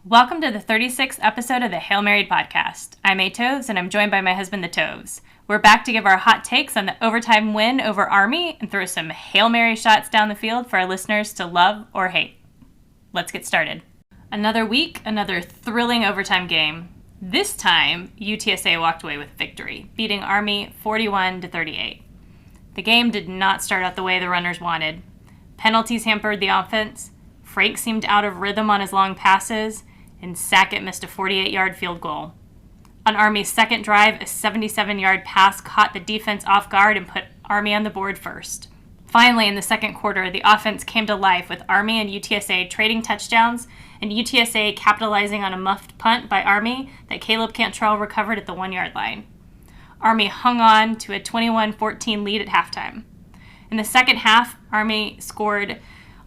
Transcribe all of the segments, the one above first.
Welcome to the 36th episode of the Hail Married podcast. I'm A. Toves, and I'm joined by my husband, the Toves. We're back to give our hot takes on the overtime win over Army and throw some Hail Mary shots down the field for our listeners to love or hate. Let's get started. Another week, another thrilling overtime game. This time, UTSA walked away with victory, beating Army 41-38. The game did not start out the way the runners wanted. Penalties hampered the offense. Frank seemed out of rhythm on his long passes, and Sackett missed a 48-yard field goal. On Army's second drive, a 77-yard pass caught the defense off guard and put Army on the board first. Finally, in the second quarter, the offense came to life with Army and UTSA trading touchdowns and UTSA capitalizing on a muffed punt by Army that Caleb Cantrell recovered at the 1-yard line. Army hung on to a 21-14 lead at halftime. In the second half, Army scored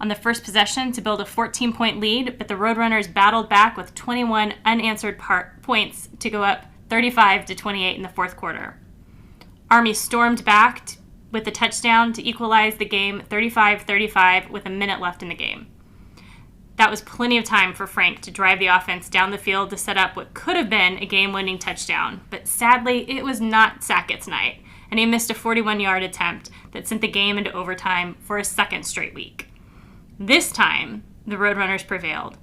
on the first possession to build a 14-point lead, but the Roadrunners battled back with 21 unanswered points to go up 35-28 in the fourth quarter. Army stormed back with a touchdown to equalize the game 35-35 with a minute left in the game. That was plenty of time for Frank to drive the offense down the field to set up what could have been a game-winning touchdown, but sadly, it was not Sackett's night, and he missed a 41-yard attempt that sent the game into overtime for a second straight week. This time, the Roadrunners prevailed,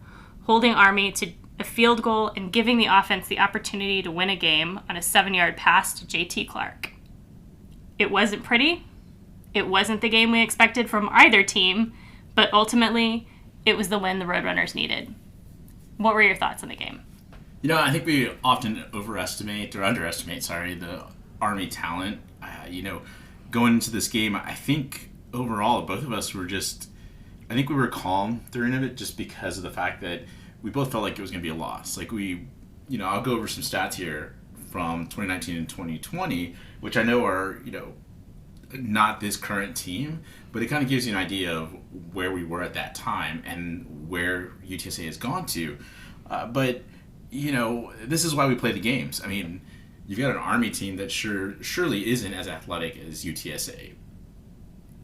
holding Army to a field goal and giving the offense the opportunity to win a game on a 7-yard pass to J.T. Clark. It wasn't pretty. It wasn't the game we expected from either team, but ultimately, it was the win the Roadrunners needed. What were your thoughts on the game? You know, I think we often underestimate the Army talent. Going into this game, I think overall, both of us were I think we were calm during it just because of the fact that we both felt like it was going to be a loss. I'll go over some stats here from 2019 and 2020, which I know are, not this current team, but it kind of gives you an idea of where we were at that time and where UTSA has gone to. But this is why we play the games. I mean, you've got an Army team that surely isn't as athletic as UTSA.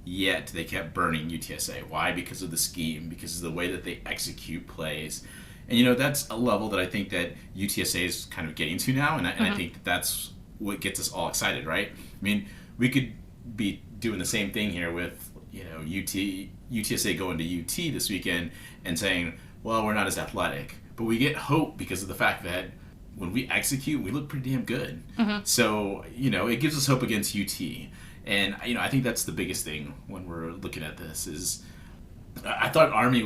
Yet they kept burning UTSA. Why? Because of the scheme, because of the way that they execute plays. And, that's a level that I think that UTSA is kind of getting to now, and I think that's what gets us all excited, right? I mean, we could be doing the same thing here with, UTSA going to UT this weekend and saying, well, we're not as athletic. But we get hope because of the fact that when we execute, we look pretty damn good. Mm-hmm. So, it gives us hope against UT. And, I think that's the biggest thing when we're looking at this is I thought Army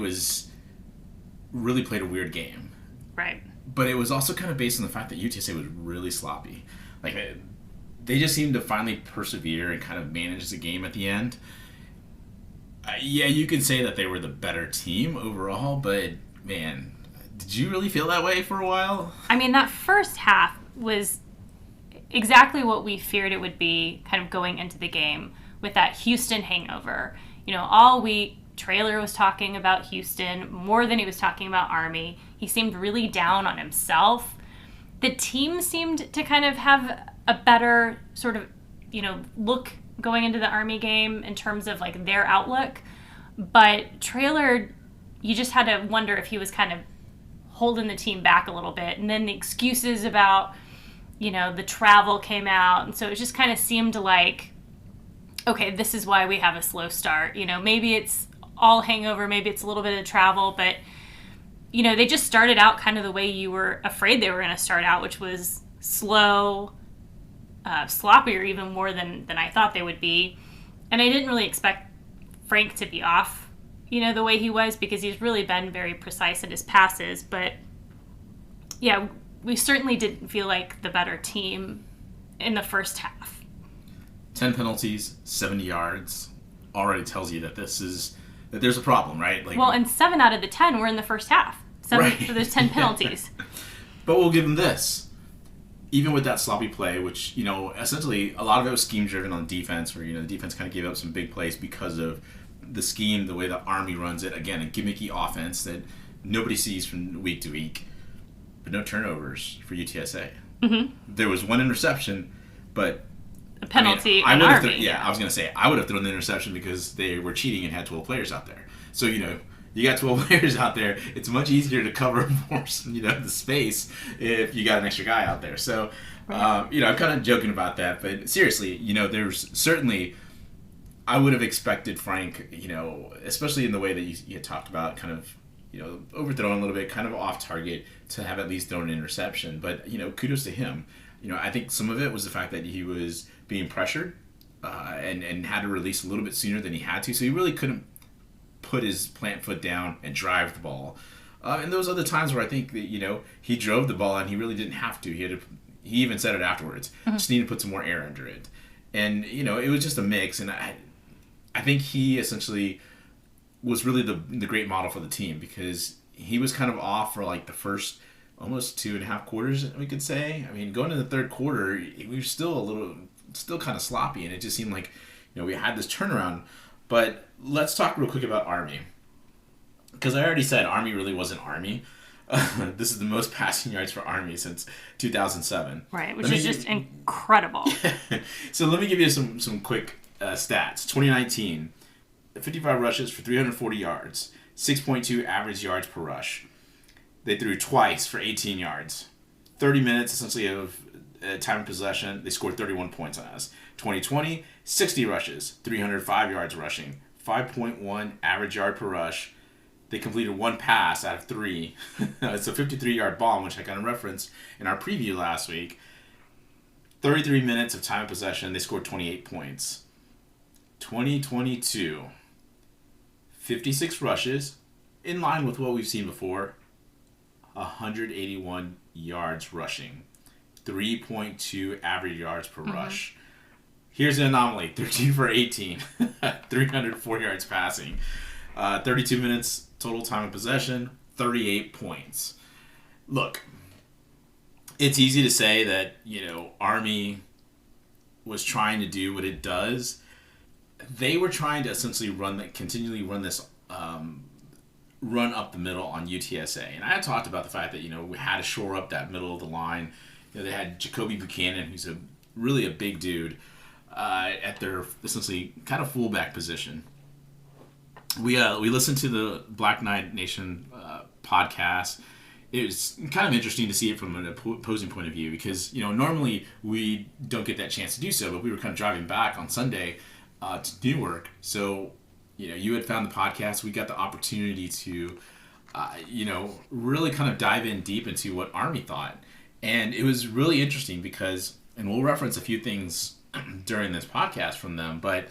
really played a weird game. Right. But it was also kind of based on the fact that UTSA was really sloppy. They just seemed to finally persevere and kind of manage the game at the end. You could say that they were the better team overall, but, man, did you really feel that way for a while? I mean, that first half was exactly what we feared it would be kind of going into the game with that Houston hangover. All week, Traylor was talking about Houston more than he was talking about Army. He seemed really down on himself. The team seemed to kind of have a better sort of, look going into the Army game in terms of their outlook. But Traylor, you just had to wonder if he was kind of holding the team back a little bit. And then the excuses about the travel came out, and so it just kind of seemed like, okay, this is why we have a slow start. Maybe it's all hangover, maybe it's a little bit of travel, but, they just started out kind of the way you were afraid they were going to start out, which was slow, sloppier even more than I thought they would be. And I didn't really expect Frank to be off, the way he was, because he's really been very precise in his passes, but, yeah, we certainly didn't feel like the better team in the first half. 10 penalties, 70 yards, already tells you that there's a problem, right? And 7 out of the 10 were in the first half. So there's 10 penalties. But we'll give them this. Even with that sloppy play, which, essentially a lot of it was scheme-driven on defense, where, the defense kind of gave up some big plays because of the scheme, the way the Army runs it. Again, a gimmicky offense that nobody sees from week to week. But no turnovers for UTSA. Mm-hmm. There was one interception, but a penalty. I was going to say I would have thrown the interception because they were cheating and had 12 players out there. So You got 12 players out there. It's much easier to cover more, the space if you got an extra guy out there. So, I'm kind of joking about that, but seriously, there's certainly, I would have expected Frank, especially in the way that you had talked about, kind of, overthrown a little bit, kind of off target, to have at least thrown an interception. But, kudos to him. I think some of it was the fact that he was being pressured and had to release a little bit sooner than he had to. So he really couldn't put his plant foot down and drive the ball. And those other times where I think that, he drove the ball and he really didn't have to. He even said it afterwards. Just needed to put some more air under it. And, it was just a mix. And I think he essentially was really the great model for the team, because he was kind of off for like the first almost 2.5 quarters, we could say. I mean, going into the third quarter, we were still kind of sloppy, and it just seemed like, we had this turnaround. But let's talk real quick about Army, because I already said Army really wasn't Army. This is the most passing yards for Army since 2007. Right, which is just incredible. So let me give you some quick stats. 2019, 55 rushes for 340 yards, 6.2 average yards per rush. They threw twice for 18 yards. 30 minutes essentially of time of possession. They scored 31 points on us. 2020, 60 rushes, 305 yards rushing, 5.1 average yard per rush. They completed 1 pass out of 3. It's a 53-yard bomb, which I kind of referenced in our preview last week. 33 minutes of time of possession. They scored 28 points. 2022, 56 rushes, in line with what we've seen before. 181 yards rushing, 3.2 average yards per rush. Here's an anomaly: 13 for 18, 304 yards passing, 32 minutes total time of possession, 38 points. Look, it's easy to say that, Army was trying to do what it does. They were trying to essentially continually run this run up the middle on UTSA. And I had talked about the fact that, we had to shore up that middle of the line. They had Jacoby Buchanan, who's really a big dude, at their essentially kind of fullback position. We listened to the Black Knight Nation podcast. It was kind of interesting to see it from an opposing point of view, because, normally we don't get that chance to do so, but we were kind of driving back on Sunday to Newark. So, you had found the podcast. We got the opportunity to, really kind of dive in deep into what Army thought. And it was really interesting because, and we'll reference a few things during this podcast from them, but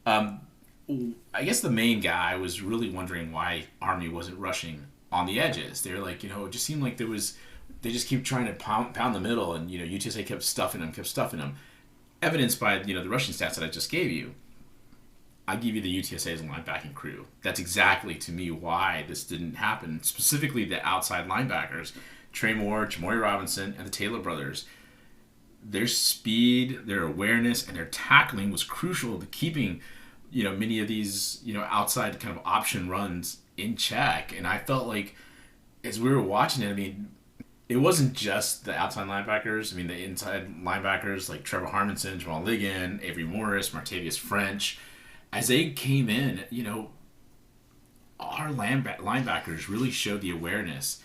I guess the main guy was really wondering why Army wasn't rushing on the edges. They were like, it just seemed like they just keep trying to pound the middle, and, UTSA kept stuffing them. Evidenced by, the rushing stats that I just gave you. I give you the UTSA's linebacking crew. That's exactly, to me, why this didn't happen. Specifically, the outside linebackers, Trey Moore, Jamori Robinson, and the Taylor brothers. Their speed, their awareness, and their tackling was crucial to keeping, many of these, outside kind of option runs in check. And I felt like, as we were watching it, it wasn't just the outside linebackers. The inside linebackers like Trevor Harmonson, Jamal Ligon, Avery Morris, Martavius French. As they came in, our linebackers really showed the awareness,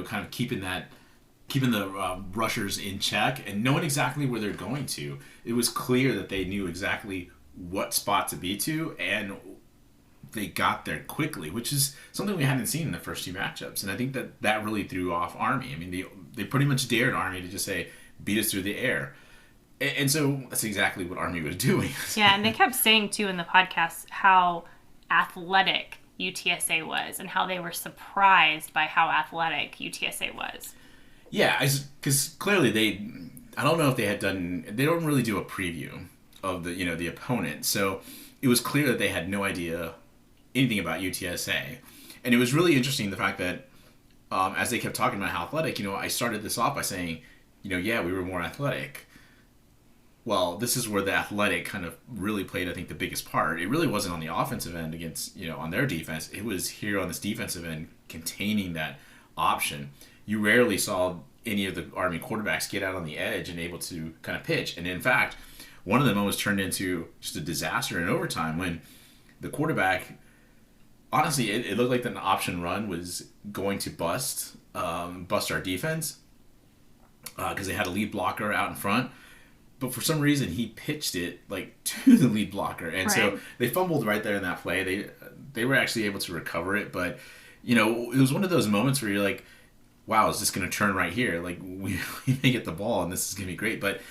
kind of keeping the rushers in check and knowing exactly where they're going to. It was clear that they knew exactly what spot to be to, and they got there quickly, which is something we hadn't seen in the first 2 matchups. And I think that really threw off Army. They pretty much dared Army to just say, beat us through the air. And so that's exactly what Army was doing. Yeah, and they kept saying, too, in the podcast how athletic UTSA was and how they were surprised by how athletic UTSA was. Yeah, because clearly I don't know if they don't really do a preview of the opponent. So it was clear that they had no idea anything about UTSA. And it was really interesting, the fact that as they kept talking about how athletic, I started this off by saying, yeah, we were more athletic. Well, this is where the athletic kind of really played, I think, the biggest part. It really wasn't on the offensive end against, on their defense. It was here on this defensive end containing that option. You rarely saw any of the Army quarterbacks get out on the edge and able to kind of pitch. And in fact, one of them almost turned into just a disaster in overtime when the quarterback honestly, it looked like an option run was going to bust our defense because they had a lead blocker out in front. But for some reason, he pitched it like to the lead blocker, and so they fumbled right there in that play. They were actually able to recover it, but it was one of those moments where you're like, "Wow, is this going to turn right here? Like we may get the ball, and this is going to be great." But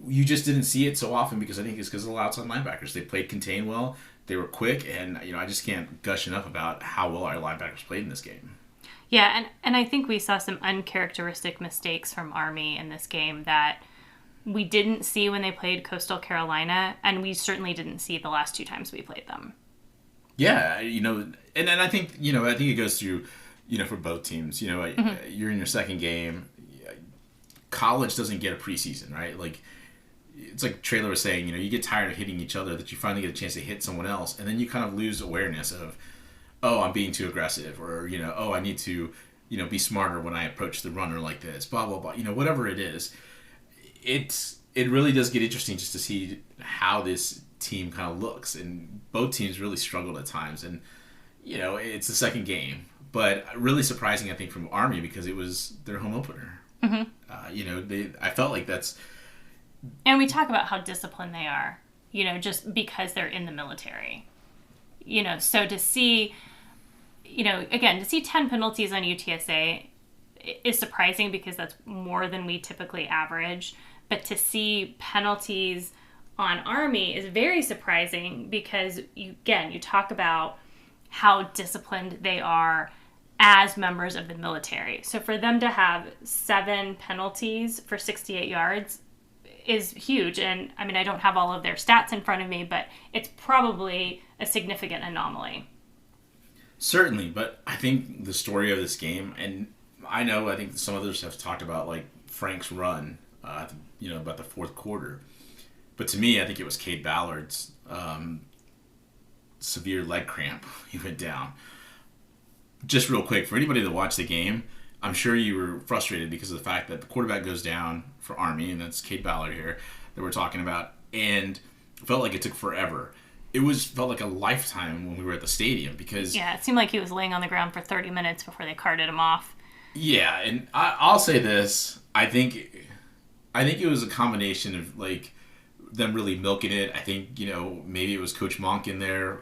you just didn't see it so often because I think it's because of the outside linebackers. They played contain well. They were quick, and I just can't gush enough about how well our linebackers played in this game. Yeah, and I think we saw some uncharacteristic mistakes from Army in this game that we didn't see when they played Coastal Carolina, and we certainly didn't see the last 2 times we played them. Yeah, and I think I think it goes through for both teams. You're in your second game. College doesn't get a preseason, right? Like it's like Traylor was saying, you get tired of hitting each other, that you finally get a chance to hit someone else, and then you kind of lose awareness of, oh, I'm being too aggressive, or oh, I need to be smarter when I approach the runner like this, blah blah blah. Whatever it is, it really does get interesting just to see how this team kind of looks, and both teams really struggled at times, and it's the second game, but really surprising I think from Army because it was their home opener. I felt like that's. And we talk about how disciplined they are, just because they're in the military. So to see, again, to see 10 penalties on UTSA is surprising because that's more than we typically average. But to see penalties on Army is very surprising because, you talk about how disciplined they are as members of the military. So for them to have 7 penalties for 68 yards is huge. And I mean, I don't have all of their stats in front of me, but it's probably a significant anomaly. Certainly, but I think the story of this game, and I think some others have talked about like Frank's run, about the fourth quarter. But to me, I think it was Cade Ballard's severe leg cramp. He went down. Just real quick, for anybody that watched the game, I'm sure you were frustrated because of the fact that the quarterback goes down for Army, and that's Cade Ballard here that we're talking about, and it felt like it took forever. It felt like a lifetime when we were at the stadium because... Yeah, it seemed like he was laying on the ground for 30 minutes before they carted him off. Yeah, and I'll say this. I think it was a combination of, like, them really milking it. I think, maybe it was Coach Monk in there,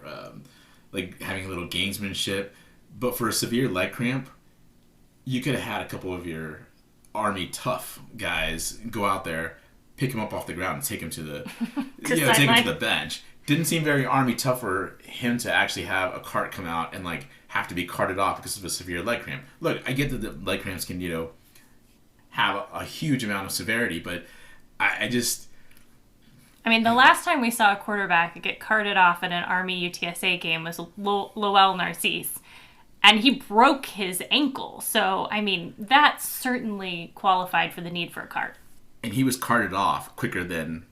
having a little gamesmanship. But for a severe leg cramp, you could have had a couple of your Army tough guys go out there, pick him up off the ground, and take him to the take him to the bench. Didn't seem very Army tough for him to actually have a cart come out and have to be carted off because of a severe leg cramp. Look, I get that the leg cramps can have a huge amount of severity, but I mean, the last time we saw a quarterback get carted off at an Army UTSA game was Lowell Narcisse. And he broke his ankle. So, I mean, that certainly qualified for the need for a cart. And he was carted off quicker than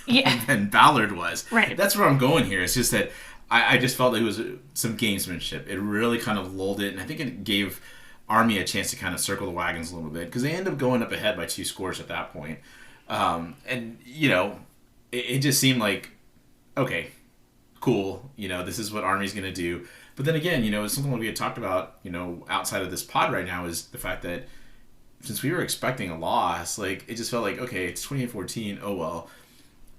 Yeah. than Ballard was. Right. That's where I'm going here. It's just that I just felt like it was some gamesmanship. It really kind of lulled it, and I think it gave Army a chance to kind of circle the wagons a little bit, because they ended up going up ahead by 2 scores at that point. And, you know, it just seemed like, okay, cool, you know, this is what Army's going to do. But then again, you know, it's something that we had talked about, you know, outside of this pod right now, is the fact that since we were expecting a loss, like, it just felt like, okay, it's 28-14, oh well.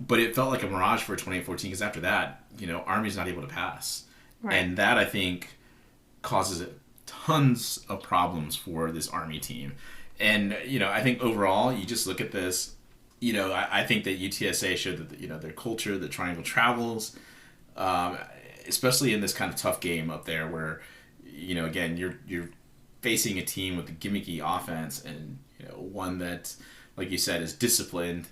But it felt like a mirage for 28-14, because after that, you know, Army's not able to pass. Right. And that, I think, causes tons of problems for this Army team. And, you know, I think overall, you just look at this, you know, I think that UTSA showed that, you know, their culture, the triangle travels, especially in this kind of tough game up there where, you know, again, you're facing a team with a gimmicky offense and, you know, one that, like you said, is disciplined,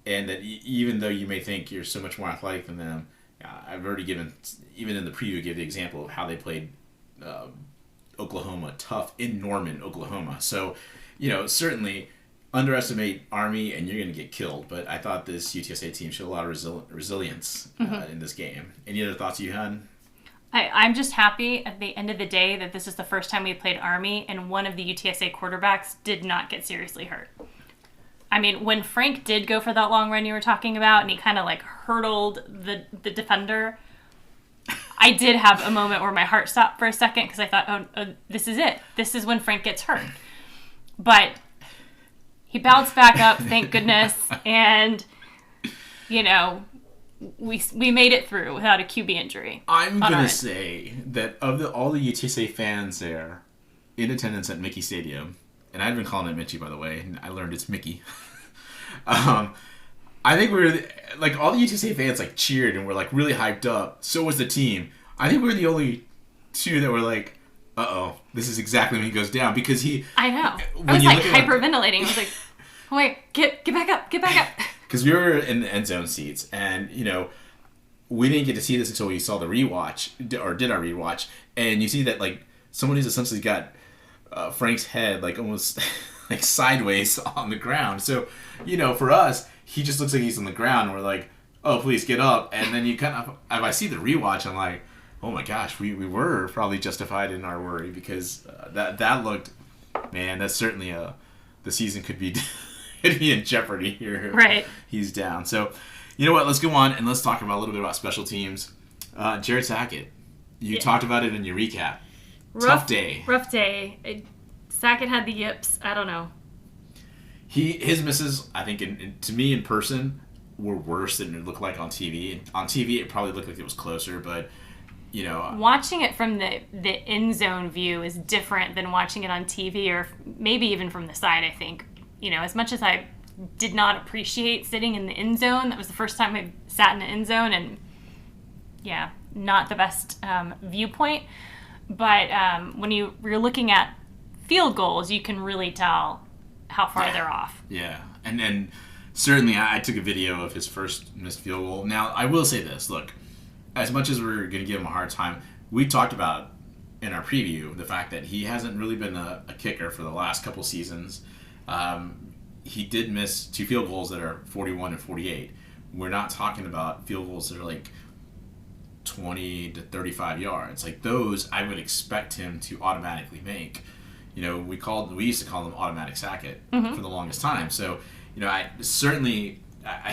and that even though you may think you're so much more athletic than them, I've already given, even in the preview, gave the example of how they played Oklahoma tough in Norman, Oklahoma. So, you know, certainly underestimate Army and you're going to get killed. But I thought this UTSA team showed a lot of resilience in this game. Any other thoughts you had? I'm just happy at the end of the day that this is the first time we played Army and one of the UTSA quarterbacks did not get seriously hurt. I mean, when Frank did go for that long run you were talking about and he kind of like hurdled the defender, I did have a moment where my heart stopped for a second because I thought, oh, this is it. This is when Frank gets hurt. But he bounced back up, thank goodness, and, you know, we made it through without a QB injury. I'm going to say that of all the UTSA fans there in attendance at Mickey Stadium, and I've been calling it Mitchie, by the way, and I learned it's Mickey. I think we were, like, all the UTSA fans, like, cheered and were, like, really hyped up. So was the team. I think we were the only two that were like, uh-oh, this is exactly when he goes down. Because he... I know. I was, like, hyperventilating. I was like, oh, wait, get back up, get back up. Because we were in the end zone seats, and, you know, we didn't get to see this until we saw the rewatch, or did our rewatch, and you see that, like, someone who's essentially got Frank's head, like, almost, like, sideways on the ground. So, you know, for us... He just looks like he's on the ground, and we're like, oh, please get up. And then you kind of, if I see the rewatch, I'm like, oh my gosh, we were probably justified in our worry because that looked, man, that's certainly the season could be in jeopardy here. Right. He's down. So, you know what, let's go on and let's talk about a little bit about special teams. Jared Sackett, you talked about it in your recap. Tough day. Rough day. Sackett had the yips. I don't know. His misses, I think, to me in person, were worse than it looked like on TV. On TV, it probably looked like it was closer, but, you know... Watching it from the end zone view is different than watching it on TV, or maybe even from the side, I think. You know, as much as I did not appreciate sitting in the end zone, that was the first time I sat in the end zone, and, yeah, not the best viewpoint. But when you're looking at field goals, you can really tell how far they're off. Yeah. And then certainly I took a video of his first missed field goal. Now, I will say this. Look, as much as we're going to give him a hard time, we talked about in our preview the fact that he hasn't really been a kicker for the last couple seasons. He did miss 2 field goals that are 41 and 48. We're not talking about field goals that are like 20 to 35 yards. Like those, I would expect him to automatically make. You know, we used to call him automatic Sackett for the longest time. So, you know, I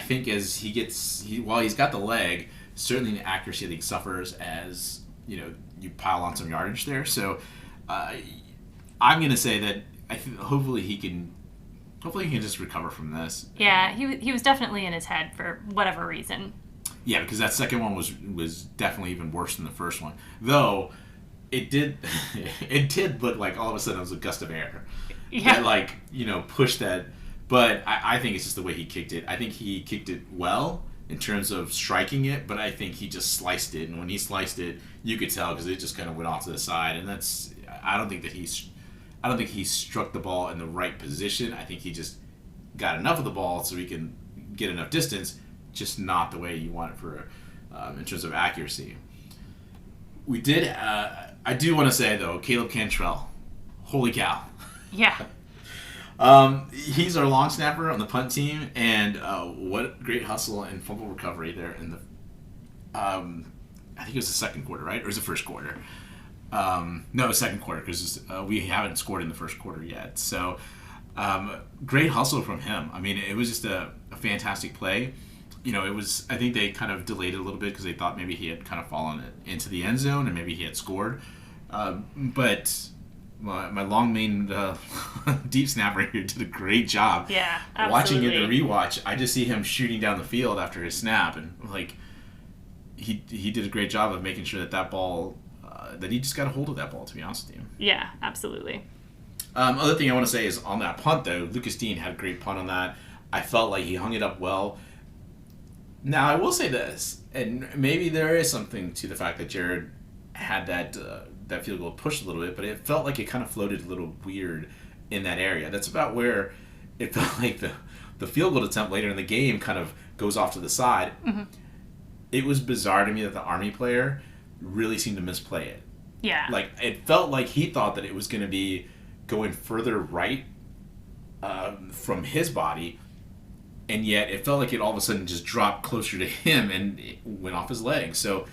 think as while he's got the leg, certainly the accuracy I think suffers as, you know, you pile on some yardage there. So, I'm going to say that hopefully he can just recover from this. Yeah, he was definitely in his head for whatever reason. Yeah, because that second one was definitely even worse than the first one. Though it did look like all of a sudden it was a gust of air. Yeah. That, like, you know, pushed that. But I think it's just the way he kicked it. I think he kicked it well in terms of striking it, but I think he just sliced it. And when he sliced it, you could tell because it just kind of went off to the side. And I don't think he struck the ball in the right position. I think he just got enough of the ball so he can get enough distance, just not the way you want it for in terms of accuracy. We did. I do want to say though, Caleb Cantrell, holy cow! Yeah. He's our long snapper on the punt team, and what great hustle and fumble recovery there in the. I think it was the second quarter, right, or was it the first quarter? No, second quarter because we haven't scored in the first quarter yet. So, great hustle from him. I mean, it was just a fantastic play. You know, I think they kind of delayed it a little bit because they thought maybe he had kind of fallen into the end zone and maybe he had scored. But my long-maned deep snapper here did a great job. Yeah, absolutely. Watching it in the rewatch, I just see him shooting down the field after his snap. And, like, he did a great job of making sure that ball, that he just got a hold of that ball, to be honest with you. Yeah, absolutely. Other thing I want to say is on that punt, though, Lucas Dean had a great punt on that. I felt like he hung it up well. Now, I will say this, and maybe there is something to the fact that Jared had that field goal pushed a little bit, but it felt like it kind of floated a little weird in that area. That's about where it felt like the field goal attempt later in the game kind of goes off to the side. Mm-hmm. It was bizarre to me that the Army player really seemed to misplay it. Yeah. Like, it felt like he thought that it was going to be going further right from his body, and yet it felt like it all of a sudden just dropped closer to him and it went off his leg. So,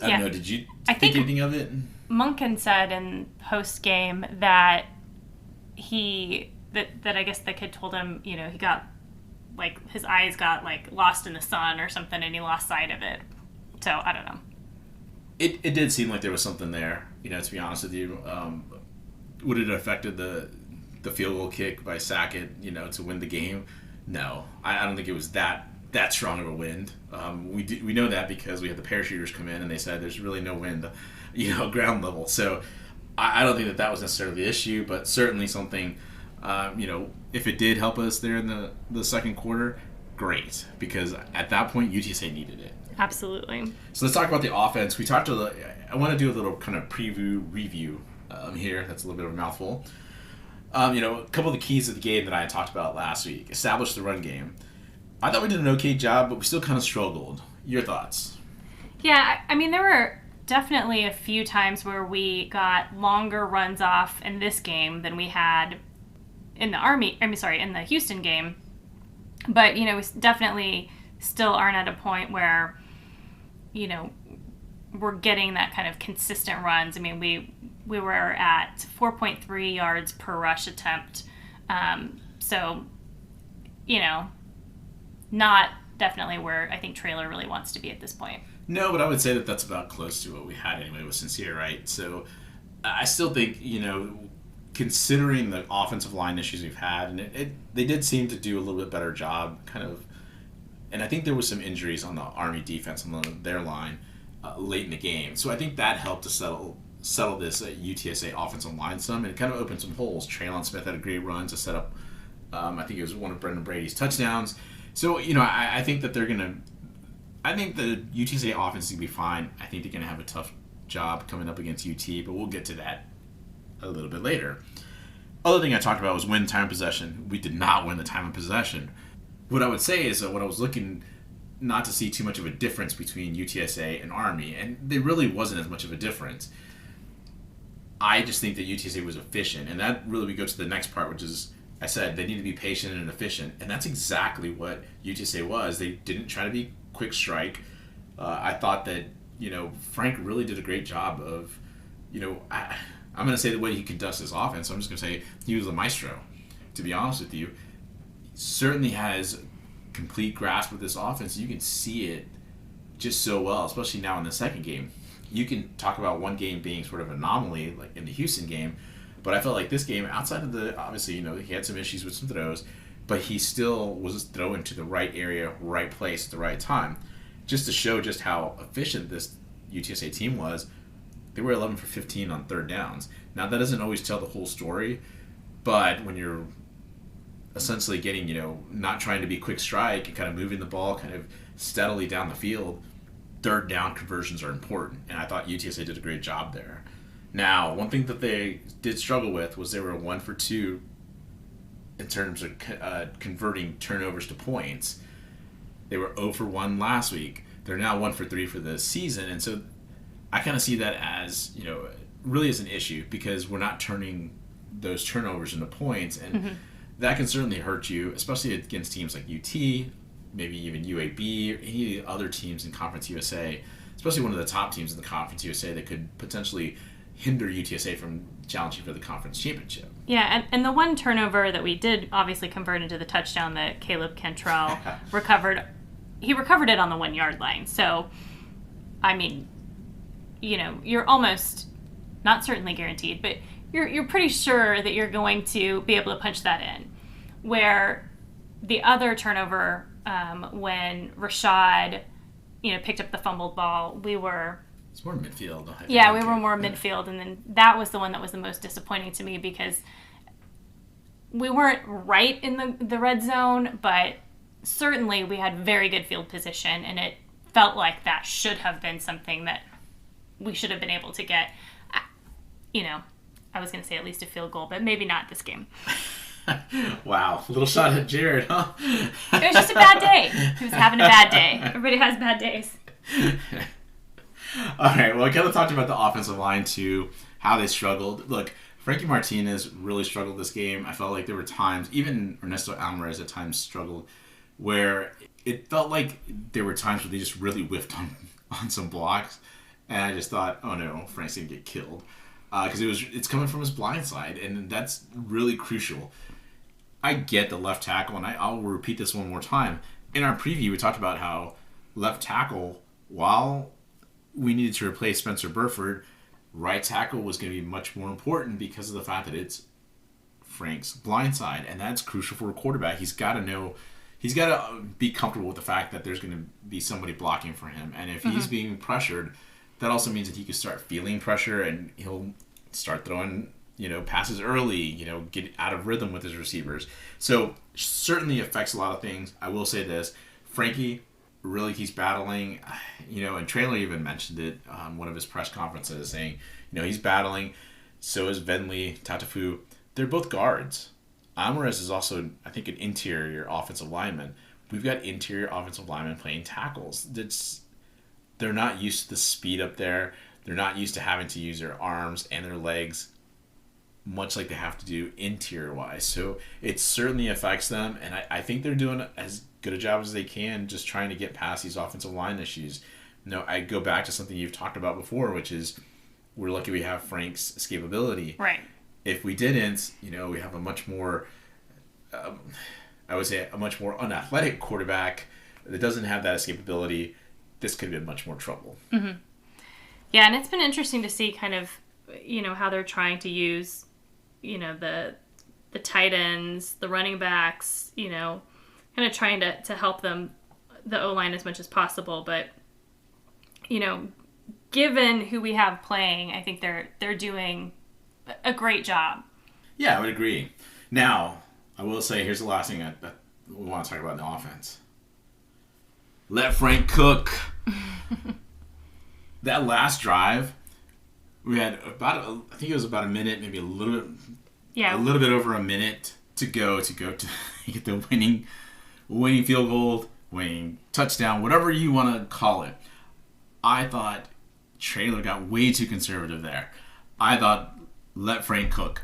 I don't know, did you think anything of it? Monken said in post-game that that I guess the kid told him, you know, he got, like, his eyes got, like, lost in the sun or something and he lost sight of it. So, I don't know. It did seem like there was something there, to be honest with you. Would it have affected the field goal kick by Sackett, to win the game? No. I don't think it was that strong of a wind. We know that because we had the parachuters come in and they said there's really no wind, ground level. So I don't think that was necessarily the issue, but certainly something, if it did help us there in the second quarter, great, because at that point UTSA needed it. Absolutely. So let's talk about the offense. I want to do a little kind of review here. That's a little bit of a mouthful. A couple of the keys of the game that I had talked about last week. Establish the run game. I thought we did an okay job, but we still kind of struggled. Your thoughts? Yeah, I mean, there were definitely a few times where we got longer runs off in this game than we had in the Houston game. But, we definitely still aren't at a point where, we're getting that kind of consistent runs. I mean, we were at 4.3 yards per rush attempt. So, not definitely where I think Traylor really wants to be at this point. No, but I would say that that's about close to what we had anyway with Sincere, right? So I still think, considering the offensive line issues we've had, and they did seem to do a little bit better job kind of, and I think there was some injuries on the Army defense on their line late in the game. So I think that helped to settle this UTSA offensive line some, and it kind of opened some holes. Traylon Smith had a great run to set up, I think it was one of Brendan Brady's touchdowns. So, I think that I think the UTSA offense is going to be fine. I think they're going to have a tough job coming up against UT, but we'll get to that a little bit later. Other thing I talked about was win time of possession. We did not win the time of possession. What I would say is that when I was looking not to see too much of a difference between UTSA and Army, and there really wasn't as much of a difference, I just think that UTSA was efficient, and that really we go to the next part, which is, I said, they need to be patient and efficient, and that's exactly what UTSA was. They didn't try to be quick strike. I thought that, Frank really did a great job of, I'm going to say the way he conducts his offense, I'm just going to say he was a maestro, to be honest with you. He certainly has complete grasp of this offense. You can see it just so well, especially now in the second game. You can talk about one game being sort of an anomaly, like in the Houston game, but I felt like this game, outside of obviously, he had some issues with some throws, but he still was throwing to the right area, right place at the right time. Just to show just how efficient this UTSA team was, they were 11 for 15 on third downs. Now, that doesn't always tell the whole story, but when you're essentially getting, not trying to be quick strike and kind of moving the ball kind of steadily down the field, third down conversions are important, and I thought UTSA did a great job there. Now, one thing that they did struggle with was they were 1 for 2 in terms of converting turnovers to points. They were 0 for 1 last week. They're now 1 for 3 for the season, and so I kind of see that as, really as an issue because we're not turning those turnovers into points, and that can certainly hurt you, especially against teams like UT, maybe even UAB, or any other teams in Conference USA, especially one of the top teams in the Conference USA that could potentially hinder UTSA from challenging for the conference championship. Yeah, and the one turnover that we did obviously convert into the touchdown that Caleb Cantrell recovered, he recovered it on the 1 yard line. So, I mean, you're almost, not certainly guaranteed, but you're pretty sure that you're going to be able to punch that in. Where the other turnover, when Rashad, picked up the fumbled ball, it's more midfield. We were more midfield, and then that was the one that was the most disappointing to me because we weren't right in the red zone, but certainly we had very good field position, and it felt like that should have been something that we should have been able to get. I was going to say at least a field goal, but maybe not this game. Wow, a little shot at Jared, huh? It was just a bad day. He was having a bad day. Everybody has bad days. All right, well, I kind of talked about the offensive line, too, how they struggled. Look, Frankie Martinez really struggled this game. I felt like there were times, even Ernesto Alvarez at times struggled, where it felt like there were times where they just really whiffed on some blocks, and I just thought, oh no, Frank's going to get killed. Because it's coming from his blind side, and that's really crucial. I get the left tackle, and I'll repeat this one more time. In our preview, we talked about how left tackle, while we needed to replace Spencer Burford, right tackle was going to be much more important because of the fact that it's Frank's blind side, and that's crucial for a quarterback. He's got to be comfortable with the fact that there's going to be somebody blocking for him, and if he's being pressured, that also means that he can start feeling pressure, and he'll start throwing passes early, get out of rhythm with his receivers. So certainly affects a lot of things. I will say this, Frankie really keeps battling, and Traylor even mentioned it on one of his press conferences, saying, he's battling. So is Venley, Tatafu. They're both guards. Alvarez is also, I think, an interior offensive lineman. We've got interior offensive linemen playing tackles. They're not used to the speed up there. They're not used to having to use their arms and their legs much like they have to do interior-wise. So it certainly affects them, and I think they're doing as good a job as they can just trying to get past these offensive line issues. I go back to something you've talked about before, which is we're lucky we have Frank's escapability. Right. If we didn't, we have a much more, I would say, a much more unathletic quarterback that doesn't have that escapability. This could have been much more trouble. Mm-hmm. Yeah, and it's been interesting to see kind of, how they're trying to use, the tight ends, the running backs, kind of trying to help them, the O-line as much as possible. But, given who we have playing, I think they're doing a great job. Yeah, I would agree. Now, I will say, here's the last thing that we want to talk about in the offense. Let Frank cook. That last drive, we had I think it was about a minute, maybe a little bit over a minute to go to get the winning field goal, winning touchdown, whatever you want to call it. I thought Traylor got way too conservative there. I thought, let Frank cook.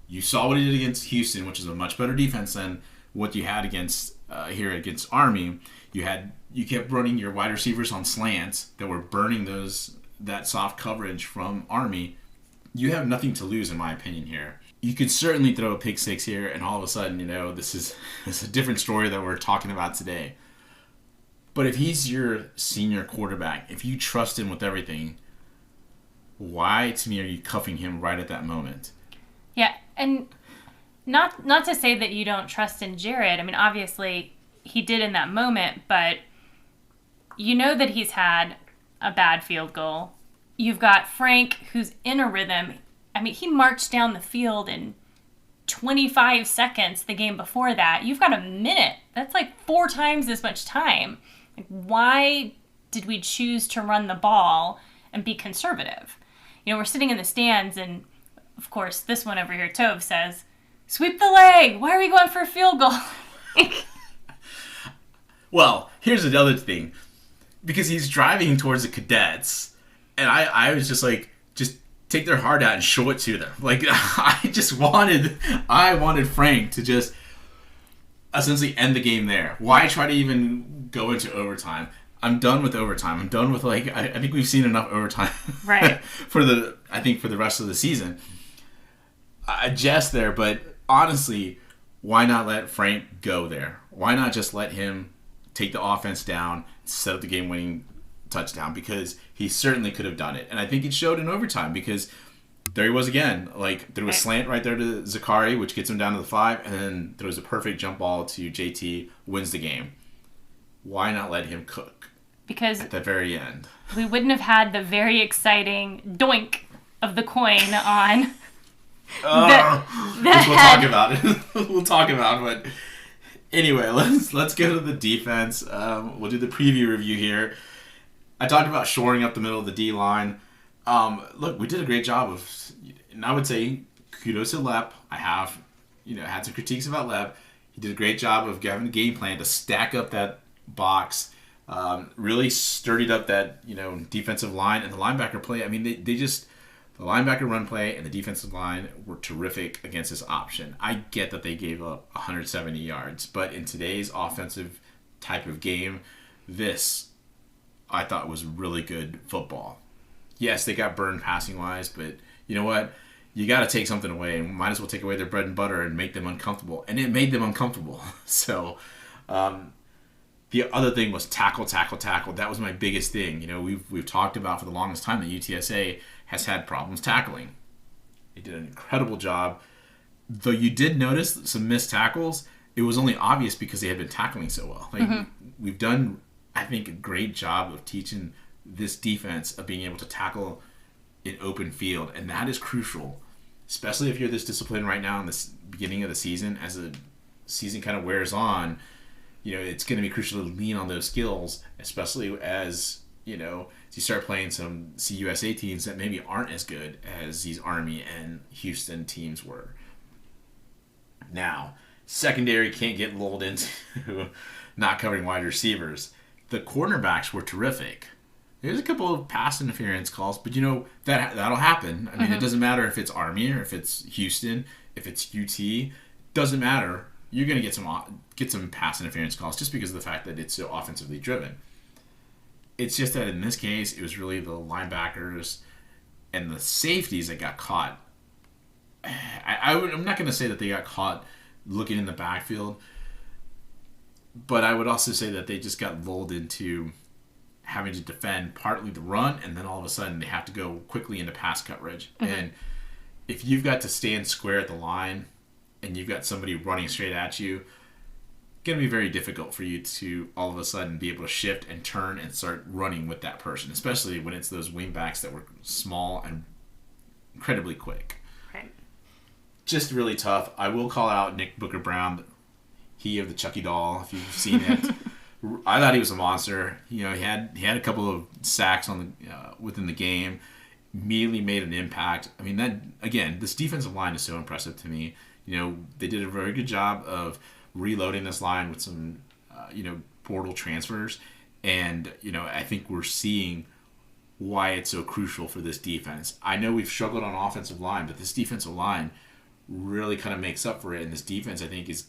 You saw what he did against Houston, which is a much better defense than what you had against against Army. You kept running your wide receivers on slants that were burning that soft coverage from Army. You have nothing to lose, in my opinion, here. You could certainly throw a pick six here, and all of a sudden, this is a different story that we're talking about today. But if he's your senior quarterback, if you trust him with everything, why, to me, are you cuffing him right at that moment? Yeah, and not to say that you don't trust in Jared. I mean, obviously, he did in that moment, but that he's had a bad field goal. You've got Frank, who's in a rhythm. I mean, he marched down the field in 25 seconds the game before that. You've got a minute. That's like 4 times as much time. Like, why did we choose to run the ball and be conservative? We're sitting in the stands, and of course, this one over here, Tove, says, sweep the leg. Why are we going for a field goal? Well, here's the other thing. Because he's driving towards the cadets, and I was just like, just take their heart out and show it to them. Like, I wanted Frank to just essentially end the game there. Why try to even go into overtime? I'm done with overtime. I'm done with, I think we've seen enough overtime right. for the rest of the season. I jest there, but honestly, why not let Frank go there? Why not just let him take the offense down, set up the game-winning touchdown? Because he certainly could have done it. And I think it showed in overtime, because there he was again. Threw a slant right there to Zakari, which gets him down to the 5, and then throws a perfect jump ball to JT, wins the game. Why not let him cook? Because at the very end, we wouldn't have had the very exciting doink of the coin on we'll talk about it. We'll talk about it. But anyway, let's go to the defense. We'll do the preview review here. I talked about shoring up the middle of the D line. Look, we did a great job of, and I would say kudos to Lep. I have, had some critiques about Lep. He did a great job of having a game plan to stack up that box, really sturdied up that, defensive line and the linebacker play. I mean, they just, the linebacker run play and the defensive line were terrific against this option. I get that they gave up 170 yards, but in today's offensive type of game, this, I thought, was really good football. Yes, they got burned passing-wise, but you know what? You got to take something away, and might as well take away their bread and butter and make them uncomfortable. And it made them uncomfortable. So, The other thing was tackle, tackle, tackle. That was my biggest thing. You know, we've talked about for the longest time that UTSA has had problems tackling. They did an incredible job. Though you did notice some missed tackles, it was only obvious because they had been tackling so well. Like we've done, I think, a great job of teaching this defense of being able to tackle in open field, and that is crucial, especially if you're this disciplined right now in the beginning of the season. As the season kind of wears on, you know, it's going to be crucial to lean on those skills, especially as, you know, as you start playing some CUSA teams that maybe aren't as good as these Army and Houston teams were. Now, secondary can't get lulled into not covering wide receivers. The cornerbacks were terrific. There's a couple of pass interference calls, but you know, that'll happen. I mean, it doesn't matter if it's Army or if it's Houston, if it's UT, doesn't matter. You're going to get some pass interference calls just because of the fact that it's so offensively driven. It's just that in this case, it was really the linebackers and the safeties that got caught. I'm not going to say that they got caught looking in the backfield, but I would also say that they just got lulled into having to defend partly the run, and then all of a sudden they have to go quickly into pass coverage. And if you've got to stand square at the line and you've got somebody running straight at you, it's going to be very difficult for you to all of a sudden be able to shift and turn and start running with that person, especially when it's those wingbacks that were small and incredibly quick. Right. Just really tough. I will call out Nick Booker-Brown, he of the Chucky doll, if you've seen it. I thought he was a monster. You know, he had a couple of sacks on the within the game. Immediately made an impact. I mean, that again, this defensive line is so impressive to me. You know, they did a very good job of reloading this line with some, portal transfers, and you know, I think we're seeing why it's so crucial for this defense. I know we've struggled on offensive line, but this defensive line really kind of makes up for it. And this defense, I think, is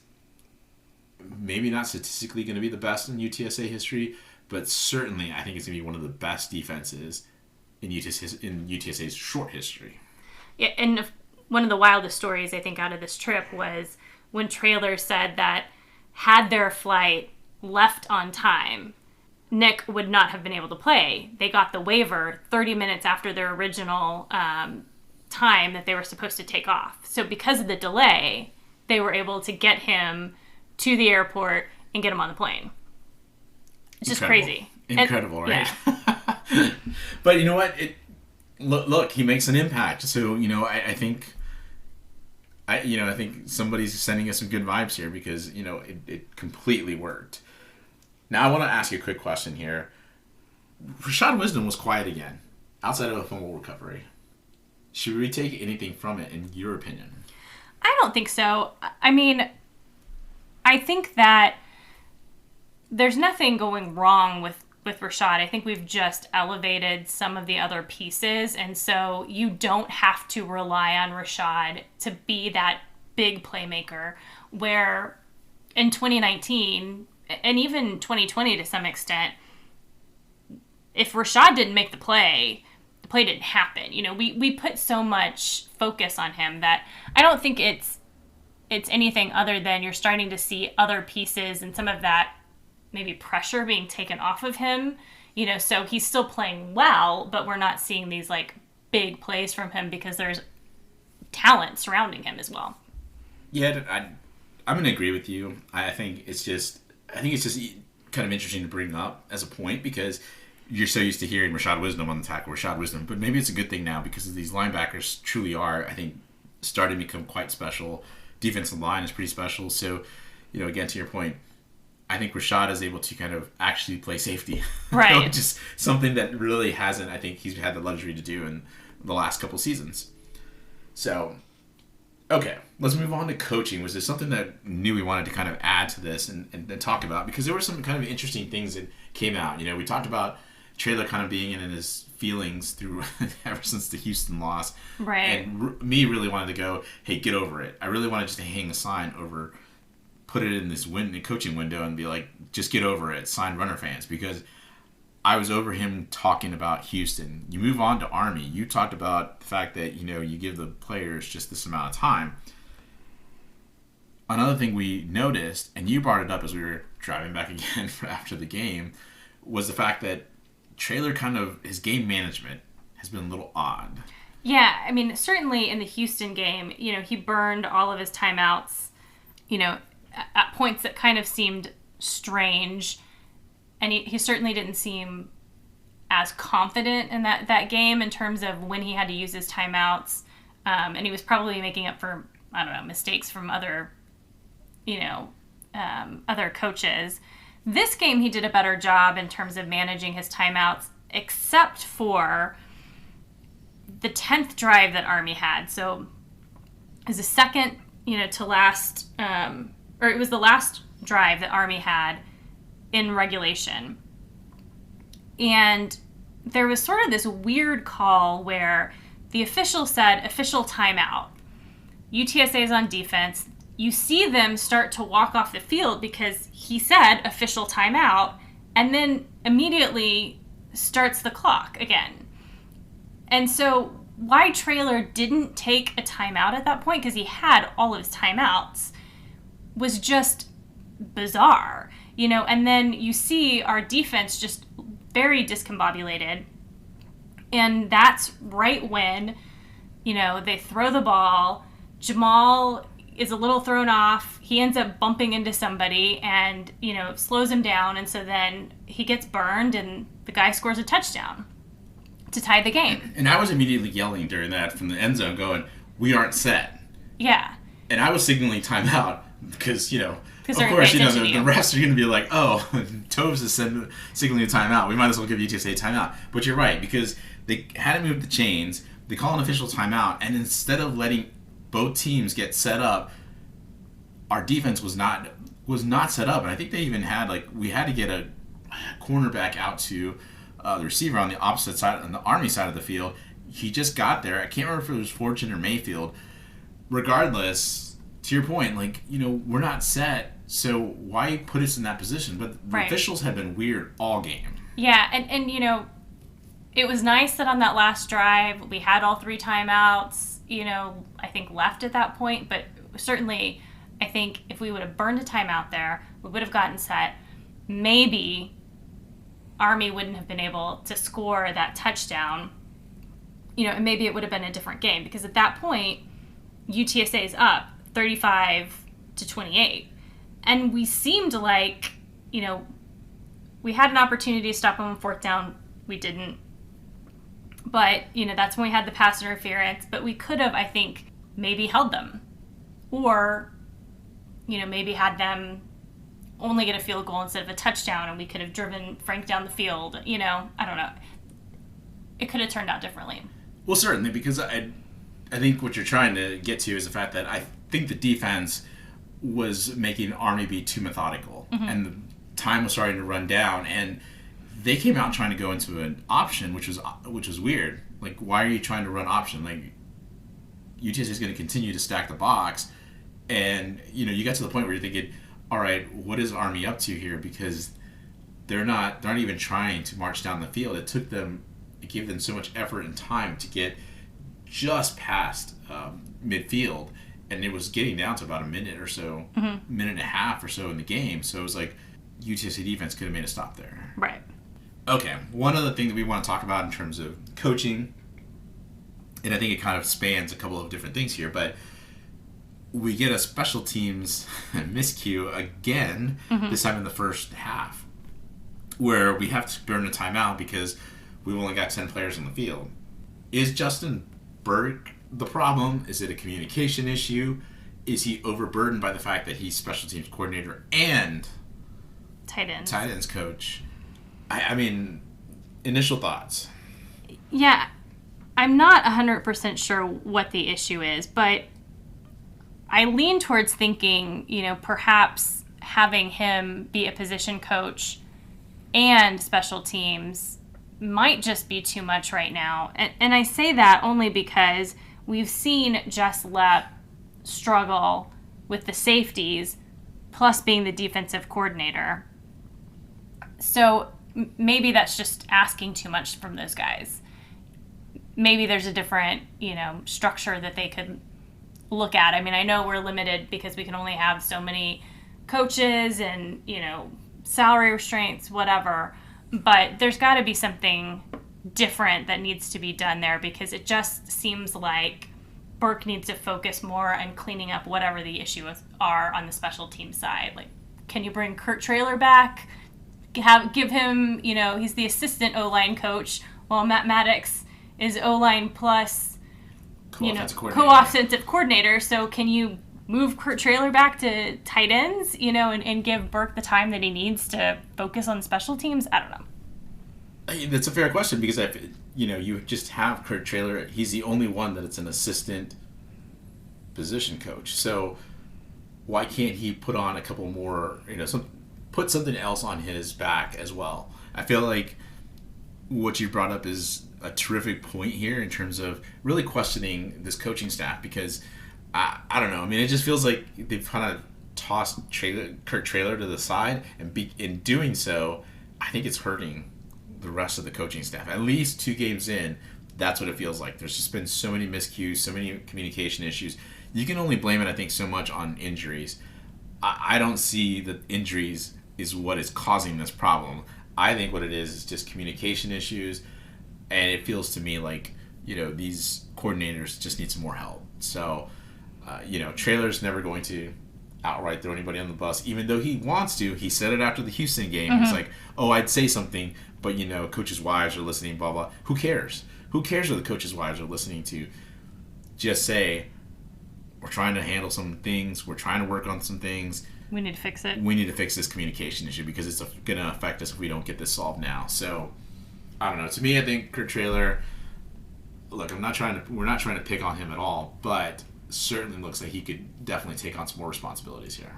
maybe not statistically going to be the best in UTSA history, but certainly I think it's going to be one of the best defenses in UTSA's short history. Yeah, and one of the wildest stories I think out of this trip was when Traylor said that had their flight left on time, Nick would not have been able to play. They got the waiver 30 minutes after their original time that they were supposed to take off. So because of the delay, they were able to get him to the airport and get him on the plane. It's just crazy. Incredible, right? Yeah. But you know what? Look, he makes an impact. So, you know, I think somebody's sending us some good vibes here because, you know, it completely worked. Now I want to ask you a quick question here. Rashad Wisdom was quiet again, outside of a fumble recovery. Should we take anything from it, in your opinion? I don't think so. I mean, I think that there's nothing going wrong with Rashad. I think we've just elevated some of the other pieces, and so you don't have to rely on Rashad to be that big playmaker, where in 2019, and even 2020 to some extent, if Rashad didn't make the play didn't happen. You know, we put so much focus on him that I don't think it's anything other than you're starting to see other pieces and some of that maybe pressure being taken off of him. You know, so he's still playing well, but we're not seeing these like big plays from him because there's talent surrounding him as well. Yeah, I'm going to agree with you. I think it's just kind of interesting to bring up as a point because you're so used to hearing Rashad Wisdom on the tackle, but maybe it's a good thing now because these linebackers truly are, I think, starting to become quite special. Defensive line is pretty special. So, you know, again, to your point, I think Rashad is able to kind of actually play safety. Right. Which is something that really hasn't, I think he's had the luxury to do in the last couple seasons. So, okay, let's move on to coaching. Was there something that knew we wanted to kind of add to this and talk about? Because there were some kind of interesting things that came out. You know, we talked about Traylor kind of being in his feelings through ever since the Houston loss. Right. And me really wanted to go, hey, get over it. I really wanted just to hang a sign over, put it in this coaching window and be like, just get over it, sign runner fans. Because I was over him talking about Houston. You move on to Army. You talked about the fact that, you know, you give the players just this amount of time. Another thing we noticed, and you brought it up as we were driving back again after the game, was the fact that Traylor his game management has been a little odd. Yeah, I mean, certainly in the Houston game, he burned all of his timeouts, at points that kind of seemed strange. And he certainly didn't seem as confident in that game in terms of when he had to use his timeouts. And he was probably making up for, I don't know, mistakes from other coaches. This game, he did a better job in terms of managing his timeouts, except for the 10th drive that Army had. So it was the second, to last, or it was the last drive that Army had in regulation. And there was sort of this weird call where the official said, official timeout. UTSA is on defense. You see them start to walk off the field because he said official timeout, and then immediately starts the clock again. And so why Traylor didn't take a timeout at that point, because he had all of his timeouts, was just bizarre. And then you see our defense just very discombobulated. And that's right when, they throw the ball. Jamal is a little thrown off. He ends up bumping into somebody and, slows him down. And so then he gets burned and the guy scores a touchdown to tie the game. And I was immediately yelling during that from the end zone going, we aren't set. Yeah. And I was signaling timeout because, of course, the refs are going to be like, oh, Toves is signaling a timeout. We might as well give UTSA a timeout. But you're right, because they had to move the chains. They call an official timeout. And instead of letting both teams get set up, our defense was not set up. And I think they even had, we had to get a cornerback out to the receiver on the opposite side, on the Army side of the field. He just got there. I can't remember if it was Fortune or Mayfield. Regardless, to your point, we're not set, so why put us in that position? But the officials have been weird all game. Yeah, and it was nice that on that last drive, we had all 3 timeouts, I think left at that point, but certainly I think if we would have burned a timeout there, we would have gotten set. Maybe Army wouldn't have been able to score that touchdown, and maybe it would have been a different game, because at that point, UTSA is up 35-28. And we seemed like, we had an opportunity to stop them on 4th down. We didn't. But, that's when we had the pass interference. But we could have, I think, maybe held them. Or, maybe had them only get a field goal instead of a touchdown, and we could have driven Frank down the field. I don't know. It could have turned out differently. Well, certainly, because I think what you're trying to get to is the fact that I think the defense was making Army be too methodical. Mm-hmm. And the time was starting to run down, and they came out trying to go into an option, which was weird. Why are you trying to run option? UTSA is going to continue to stack the box, and you got to the point where you're thinking, all right, what is Army up to here? Because they're not even trying to march down the field. It gave them so much effort and time to get just past midfield, and it was getting down to about a minute or so, minute and a half or so in the game. So it was like UTSA defense could have made a stop there. Right. Okay, one other thing that we want to talk about in terms of coaching, and I think it kind of spans a couple of different things here, but we get a special teams miscue again, this time in the first half, where we have to burn a timeout because we've only got 10 players on the field. Is Justin Burke the problem? Is it a communication issue? Is he overburdened by the fact that he's special teams coordinator and tight ends coach? I mean, initial thoughts. Yeah, I'm not 100% sure what the issue is, but I lean towards thinking, perhaps having him be a position coach and special teams might just be too much right now. And I say that only because we've seen Jess Lepp struggle with the safeties, plus being the defensive coordinator. So maybe that's just asking too much from those guys. Maybe there's a different, structure that they could look at. I mean, I know we're limited because we can only have so many coaches and, salary restraints, whatever. But there's got to be something different that needs to be done there, because it just seems like Burke needs to focus more on cleaning up whatever the issues are on the special team side. Like, can you bring Kurt Traylor back? Give him, he's the assistant O-line coach, while Matt Maddox is O-line plus, co-offensive coordinator. So can you move Kurt Traylor back to tight ends, and give Burke the time that he needs to focus on special teams? I don't know. That's a fair question, because you just have Kurt Traylor. He's the only one that it's an assistant position coach. So why can't he put on a couple more, put something else on his back as well? I feel like what you brought up is a terrific point here in terms of really questioning this coaching staff, because I don't know. I mean, it just feels like they've kind of tossed Kurt Traylor to the side, and in doing so, I think it's hurting the rest of the coaching staff. At least 2 games in, that's what it feels like. There's just been so many miscues, so many communication issues. You can only blame it, I think, so much on injuries. I don't see that injuries is what is causing this problem. I think what it is just communication issues, and it feels to me like, these coordinators just need some more help. So, Traylor's never going to outright throw anybody on the bus, even though he wants to. He said it after the Houston game. Mm-hmm. He's like, I'd say something, but, coaches' wives are listening, blah, blah. Who cares? Who cares what the coaches' wives are listening to? Just say, we're trying to handle some things. We're trying to work on some things. We need to fix it. We need to fix this communication issue, because it's going to affect us if we don't get this solved now. So, I don't know. To me, I think Kurt Traylor, look, we're not trying to pick on him at all, but certainly looks like he could definitely take on some more responsibilities here.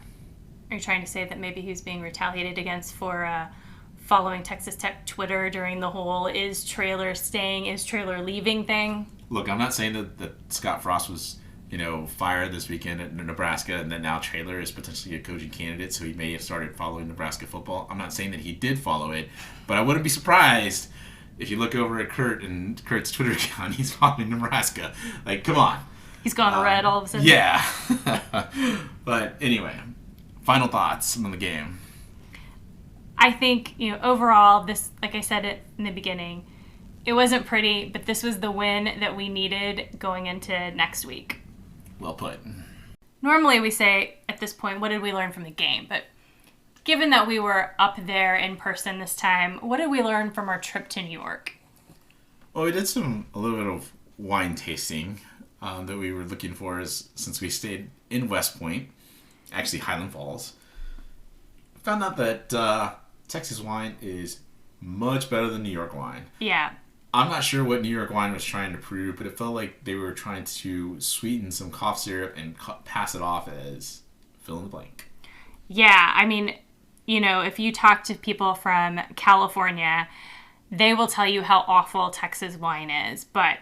Are you trying to say that maybe he's being retaliated against for following Texas Tech Twitter during the whole is Traylor staying, is Traylor leaving thing? Look, I'm not saying that Scott Frost was, fired this weekend at Nebraska, and that now Traylor is potentially a coaching candidate, so he may have started following Nebraska football. I'm not saying that he did follow it, but I wouldn't be surprised if you look over at Kurt and Kurt's Twitter account, he's following Nebraska. Like, come on. He's gone red all of a sudden. Yeah. But anyway, final thoughts on the game. I think, overall, this, like I said it in the beginning, it wasn't pretty, but this was the win that we needed going into next week. Well put. Normally we say at this point, what did we learn from the game? But given that we were up there in person this time, what did we learn from our trip to New York? Well, we did a little bit of wine tasting that we were looking for, since we stayed in West Point, actually Highland Falls. Found out that Texas wine is much better than New York wine. Yeah. I'm not sure what New York wine was trying to prove, but it felt like they were trying to sweeten some cough syrup and pass it off as fill in the blank. Yeah, I mean, if you talk to people from California, they will tell you how awful Texas wine is, but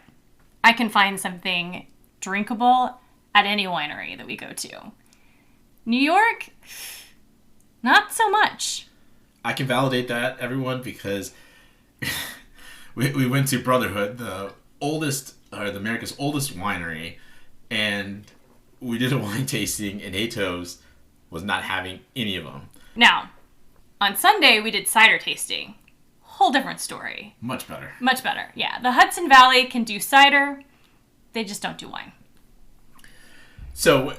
I can find something drinkable at any winery that we go to. New York, not so much. I can validate that, everyone, because we went to Brotherhood, the America's oldest winery, and we did a wine tasting, and Atos was not having any of them. Now, on Sunday, we did cider tasting. Whole different story. Much better. Much better, yeah. The Hudson Valley can do cider. They just don't do wine. So,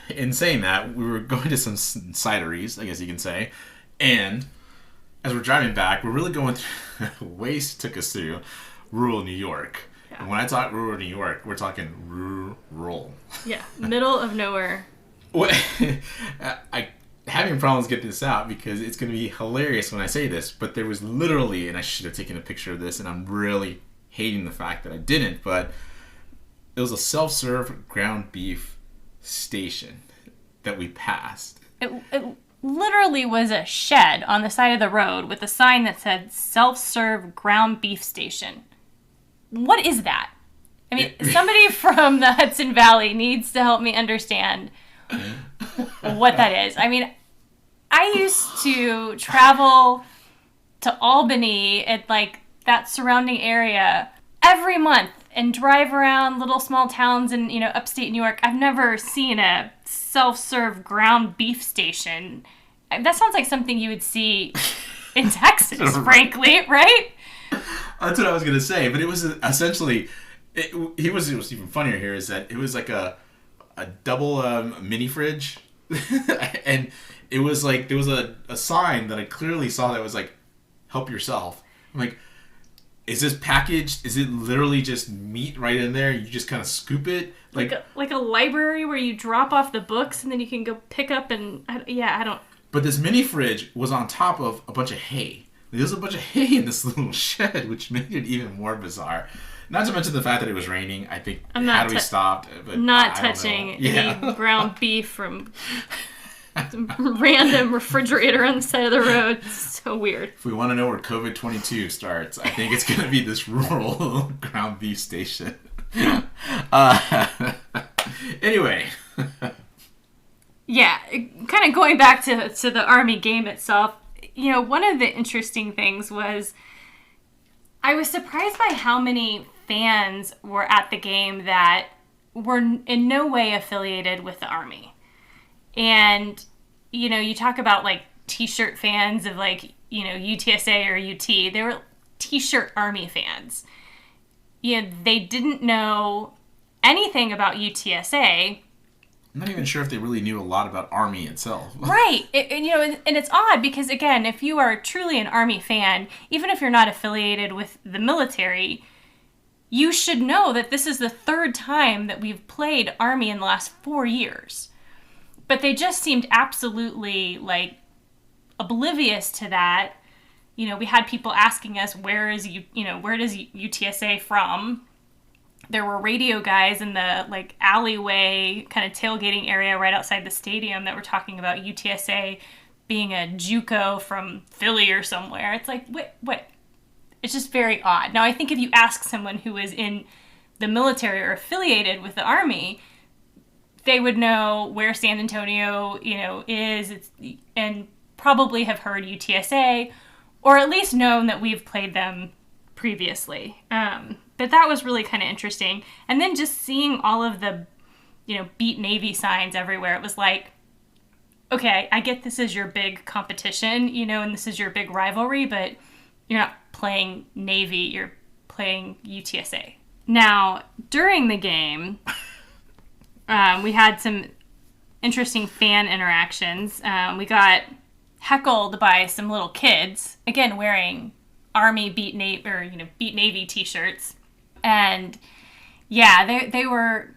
in saying that, we were going to some cideries, I guess you can say, and as we're driving back, we're really going through, Waze took us through rural New York. Yeah. And when I talk rural New York, we're talking rural. Yeah, middle of nowhere. I'm having problems getting this out because it's going to be hilarious when I say this, but there was literally, and I should have taken a picture of this, and I'm really hating the fact that I didn't, but it was a self-serve ground beef station that we passed. It literally was a shed on the side of the road with a sign that said self-serve ground beef station. What is that? I mean, somebody from the Hudson Valley needs to help me understand what that is. I mean, I used to travel to Albany and that surrounding area every month and drive around little small towns in, upstate New York. I've never seen a self-serve ground beef station That sounds like something you would see in Texas, frankly, right? That's what I was gonna say, but it was essentially. It was even funnier here is that it was like a double mini fridge, and it was like there was a sign that I clearly saw that was like, "Help yourself." I'm like, is this packaged? Is it literally just meat right in there? You just kind of scoop it like a library where you drop off the books and then you can go pick up and I don't. But this mini fridge was on top of a bunch of hay. There's a bunch of hay in this little shed, which made it even more bizarre. Not to mention the fact that it was raining. I think had we stopped, but not touching any ground beef from some random refrigerator on the side of the road. It's so weird. If we want to know where COVID-22 starts, I think it's going to be this rural ground beef station. Anyway. Yeah, kind of going back to the Army game itself, one of the interesting things was I was surprised by how many fans were at the game that were in no way affiliated with the Army. And, you talk about like t-shirt fans of like, UTSA or UT. They were t-shirt Army fans. They didn't know anything about UTSA. I'm not even sure if they really knew a lot about Army itself. Right. And it's odd because, again, if you are truly an Army fan, even if you're not affiliated with the military, you should know that this is the third time that we've played Army in the last 4 years. But they just seemed absolutely, like, oblivious to that. We had people asking us, where does UTSA from? There were radio guys in the like alleyway kind of tailgating area right outside the stadium that were talking about UTSA being a JUCO from Philly or somewhere. It's like, what? It's just very odd. Now, I think if you ask someone who is in the military or affiliated with the Army, they would know where San Antonio, is, and probably have heard UTSA, or at least known that we've played them previously. But that was really kind of interesting. And then just seeing all of the, Beat Navy signs everywhere. It was like, okay, I get this is your big competition, and this is your big rivalry, but you're not playing Navy, you're playing UTSA. Now, during the game, we had some interesting fan interactions. We got heckled by some little kids, again, wearing Army Beat Navy t-shirts. And yeah, they were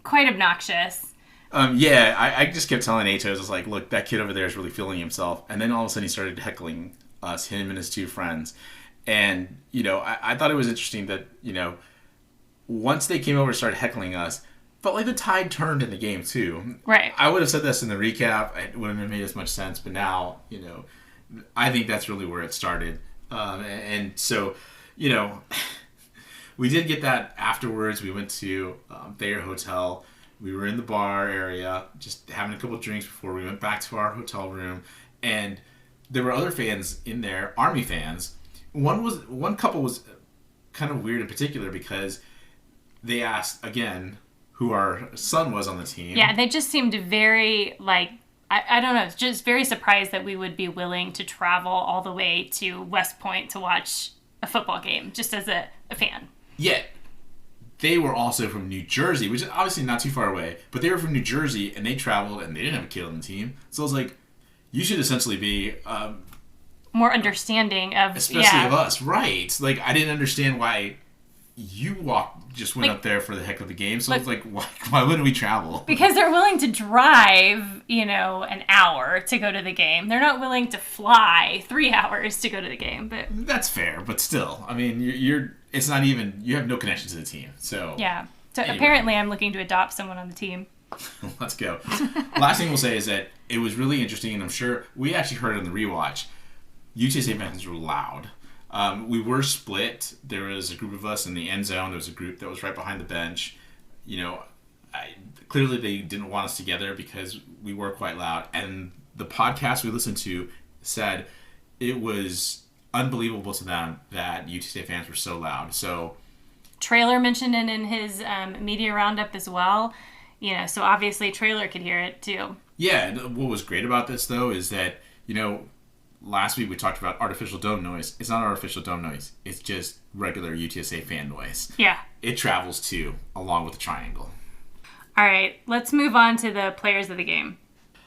quite obnoxious. I just kept telling Atos, I was like, look, that kid over there is really feeling himself. And then all of a sudden he started heckling us, him and his two friends. And, I thought it was interesting that, once they came over and started heckling us, felt like the tide turned in the game too. Right. I would have said this in the recap. It wouldn't have made as much sense. But now, I think that's really where it started. And so, we did get that afterwards. We went to Thayer Hotel. We were in the bar area, just having a couple of drinks before we went back to our hotel room. And there were other fans in there, Army fans. One couple was kind of weird in particular because they asked, again, who our son was on the team. Yeah, they just seemed very, I don't know, just very surprised that we would be willing to travel all the way to West Point to watch a football game, just as a fan. Yet, they were also from New Jersey, which is obviously not too far away, but they were from New Jersey, and they traveled, and they didn't have a kid on the team. So I was like, you should essentially be... more understanding of... Especially of us, right. Like, I didn't understand why you went up there for the heck of the game. So I was like, why wouldn't we travel? Because they're willing to drive, an hour to go to the game. They're not willing to fly 3 hours to go to the game. But that's fair, but still, I mean, it's not even, you have no connection to the team. So yeah. So anyway. Apparently I'm looking to adopt someone on the team. Let's go. Last thing we'll say is that it was really interesting, and I'm sure we actually heard it on the rewatch. UTSA fans were loud. We were split. There was a group of us in the end zone. There was a group that was right behind the bench. Clearly they didn't want us together because we were quite loud. And the podcast we listened to said it was unbelievable to them that UTSA fans were so loud. So Trailer mentioned it in his media roundup as well. So obviously Trailer could hear it too. Yeah, and what was great about this though is that, last week we talked about artificial dome noise. It's not artificial dome noise. It's just regular UTSA fan noise. Yeah. It travels too, along with the triangle. All right, let's move on to the players of the game.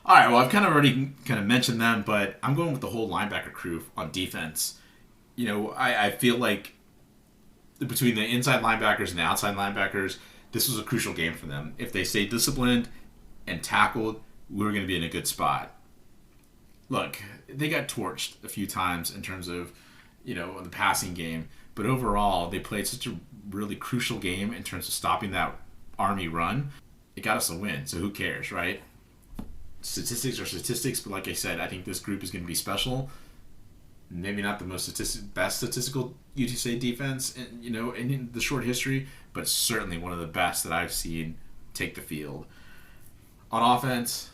All right, well, I've already mentioned them, but I'm going with the whole linebacker crew on defense. I feel like between the inside linebackers and the outside linebackers, this was a crucial game for them. If they stayed disciplined and tackled, we were going to be in a good spot. Look, they got torched a few times in terms of, the passing game, but overall, they played such a really crucial game in terms of stopping that Army run. It got us a win, so who cares, right? Statistics are statistics, but like I said, I think this group is going to be special. Maybe not the best statistical UTSA defense, in the short history, but certainly one of the best that I've seen take the field. On offense,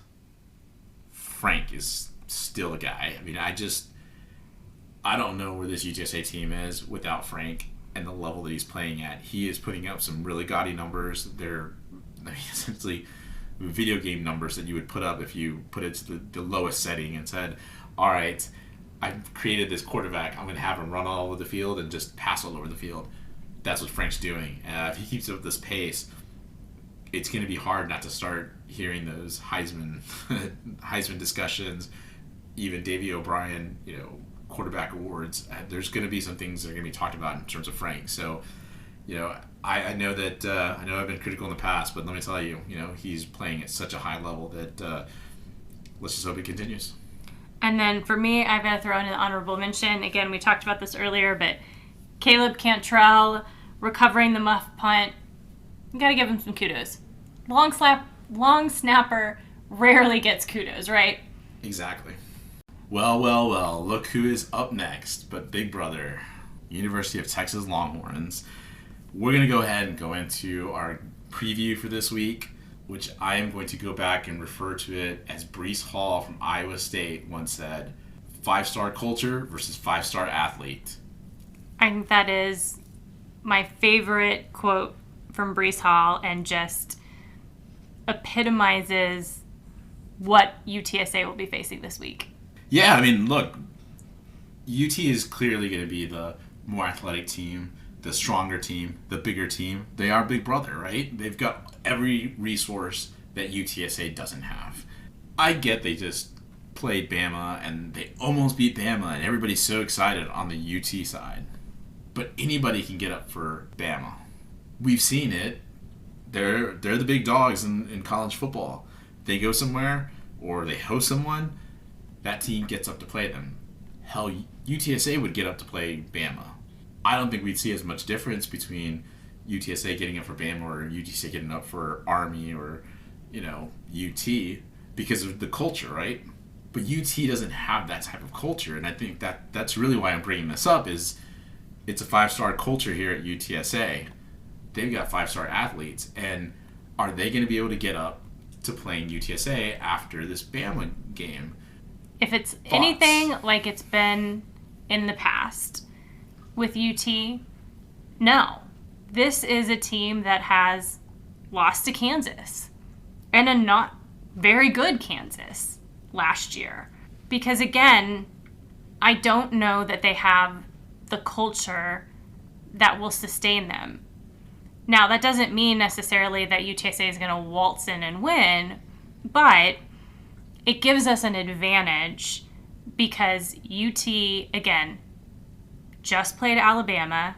Frank is still a guy. I mean, I don't know where this UTSA team is without Frank and the level that he's playing at. He is putting up some really gaudy numbers. They're essentially video game numbers that you would put up if you put it to the lowest setting and said, all right, I've created this quarterback. I'm going to have him run all over the field and just pass all over the field. That's what Frank's doing. If he keeps up this pace, it's going to be hard not to start hearing those Heisman discussions, even Davey O'Brien, quarterback awards. There's going to be some things that are going to be talked about in terms of Frank. So, I know that I know I've been critical in the past, but let me tell you, he's playing at such a high level that let's just hope it continues. And then for me, I've got to throw in an honorable mention. Again, we talked about this earlier, but Caleb Cantrell recovering the muff punt. You got to give him some kudos. Long snapper rarely gets kudos, right? Exactly. Well, look who is up next, but big brother, University of Texas Longhorns. We're going to go ahead and go into our preview for this week, which I am going to go back and refer to it as Breece Hall from Iowa State once said, 5-star culture versus 5-star athlete. I think that is my favorite quote from Breece Hall and just epitomizes what UTSA will be facing this week. Yeah, I mean, look, UT is clearly going to be the more athletic team, the stronger team, the bigger team. They are big brother, right? They've got every resource that UTSA doesn't have. I get they just played Bama and they almost beat Bama and everybody's so excited on the UT side. But anybody can get up for Bama. We've seen it. They're the big dogs in college football. They go somewhere or they host someone, that team gets up to play them. Hell, UTSA would get up to play Bama. I don't think we'd see as much difference between UTSA getting up for Bama or UTSA getting up for Army or, UT because of the culture, right? But UT doesn't have that type of culture, and I think that's really why I'm bringing this up is it's a 5-star culture here at UTSA. They've got 5-star athletes, and are they going to be able to get up to playing UTSA after this Bama game? If it's Thoughts? anything like it's been in the past with UT, no. This is a team that has lost to Kansas and a not very good Kansas last year. Because again, I don't know that they have the culture that will sustain them. Now, that doesn't mean necessarily that UTSA is going to waltz in and win, but it gives us an advantage because UT, again, just played Alabama,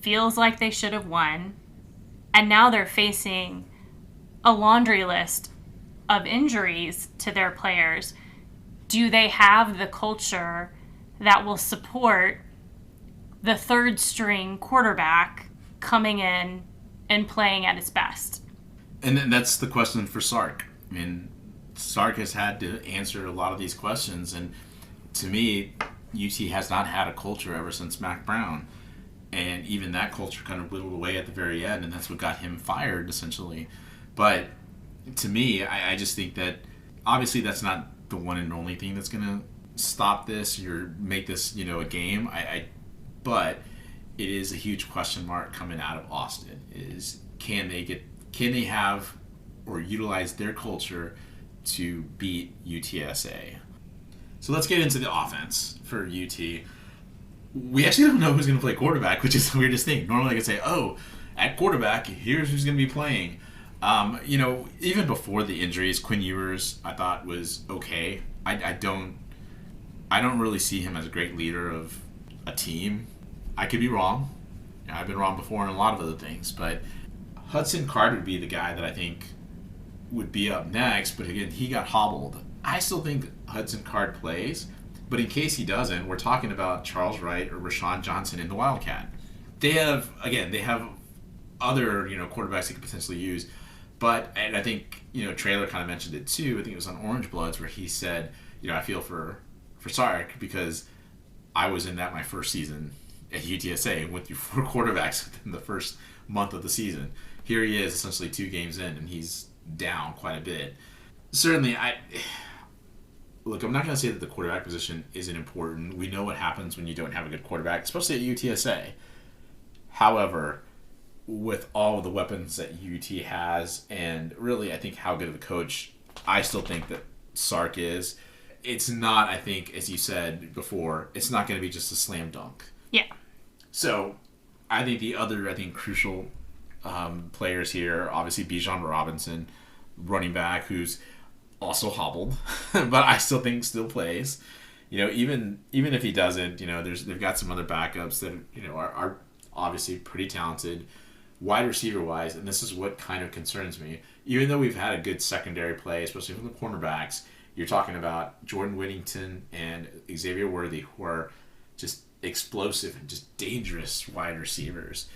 feels like they should have won, and now they're facing a laundry list of injuries to their players. Do they have the culture that will support the third string quarterback coming in and playing at its best? And that's the question for Sark. I mean, Sark has had to answer a lot of these questions, and to me, UT has not had a culture ever since Mac Brown. And even that culture kind of whittled away at the very end, and that's what got him fired, essentially. But to me, I just think that obviously that's not the one and only thing that's going to stop this or make this, a game. But it is a huge question mark coming out of Austin. Is can they have or utilize their culture to beat UTSA. So let's get into the offense for UT. We actually don't know who's going to play quarterback, which is the weirdest thing. Normally I could say, oh, at quarterback, here's who's going to be playing. Even before the injuries, Quinn Ewers I thought was okay. I don't really see him as a great leader of a team. I could be wrong. I've been wrong before in a lot of other things, but Hudson Card would be the guy that I think would be up next, but again, he got hobbled. I still think Hudson Card plays, but in case he doesn't, we're talking about Charles Wright or Rashawn Johnson in the Wildcat. They have other, quarterbacks they could potentially use, and I think, Traylor kind of mentioned it too. I think it was on Orange Bloods where he said, I feel for Sark because I was in that my first season at UTSA and went through 4 quarterbacks within the first month of the season. Here he is essentially 2 games in and he's down quite a bit. Certainly, I'm not going to say that the quarterback position isn't important. We know what happens when you don't have a good quarterback, especially at UTSA. However, with all of the weapons that UT has and really I think how good of a coach I still think that Sark is, it's not, I think, as you said before, it's not going to be just a slam dunk. Yeah. So I think the other, crucial players here, obviously Bijan Robinson, running back, who's also hobbled, but I still think still plays. Even if he doesn't, they've got some other backups that are obviously pretty talented, wide receiver wise, and this is what kind of concerns me. Even though we've had a good secondary play, especially from the cornerbacks, you're talking about Jordan Whittington and Xavier Worthy, who are just explosive and just dangerous wide receivers.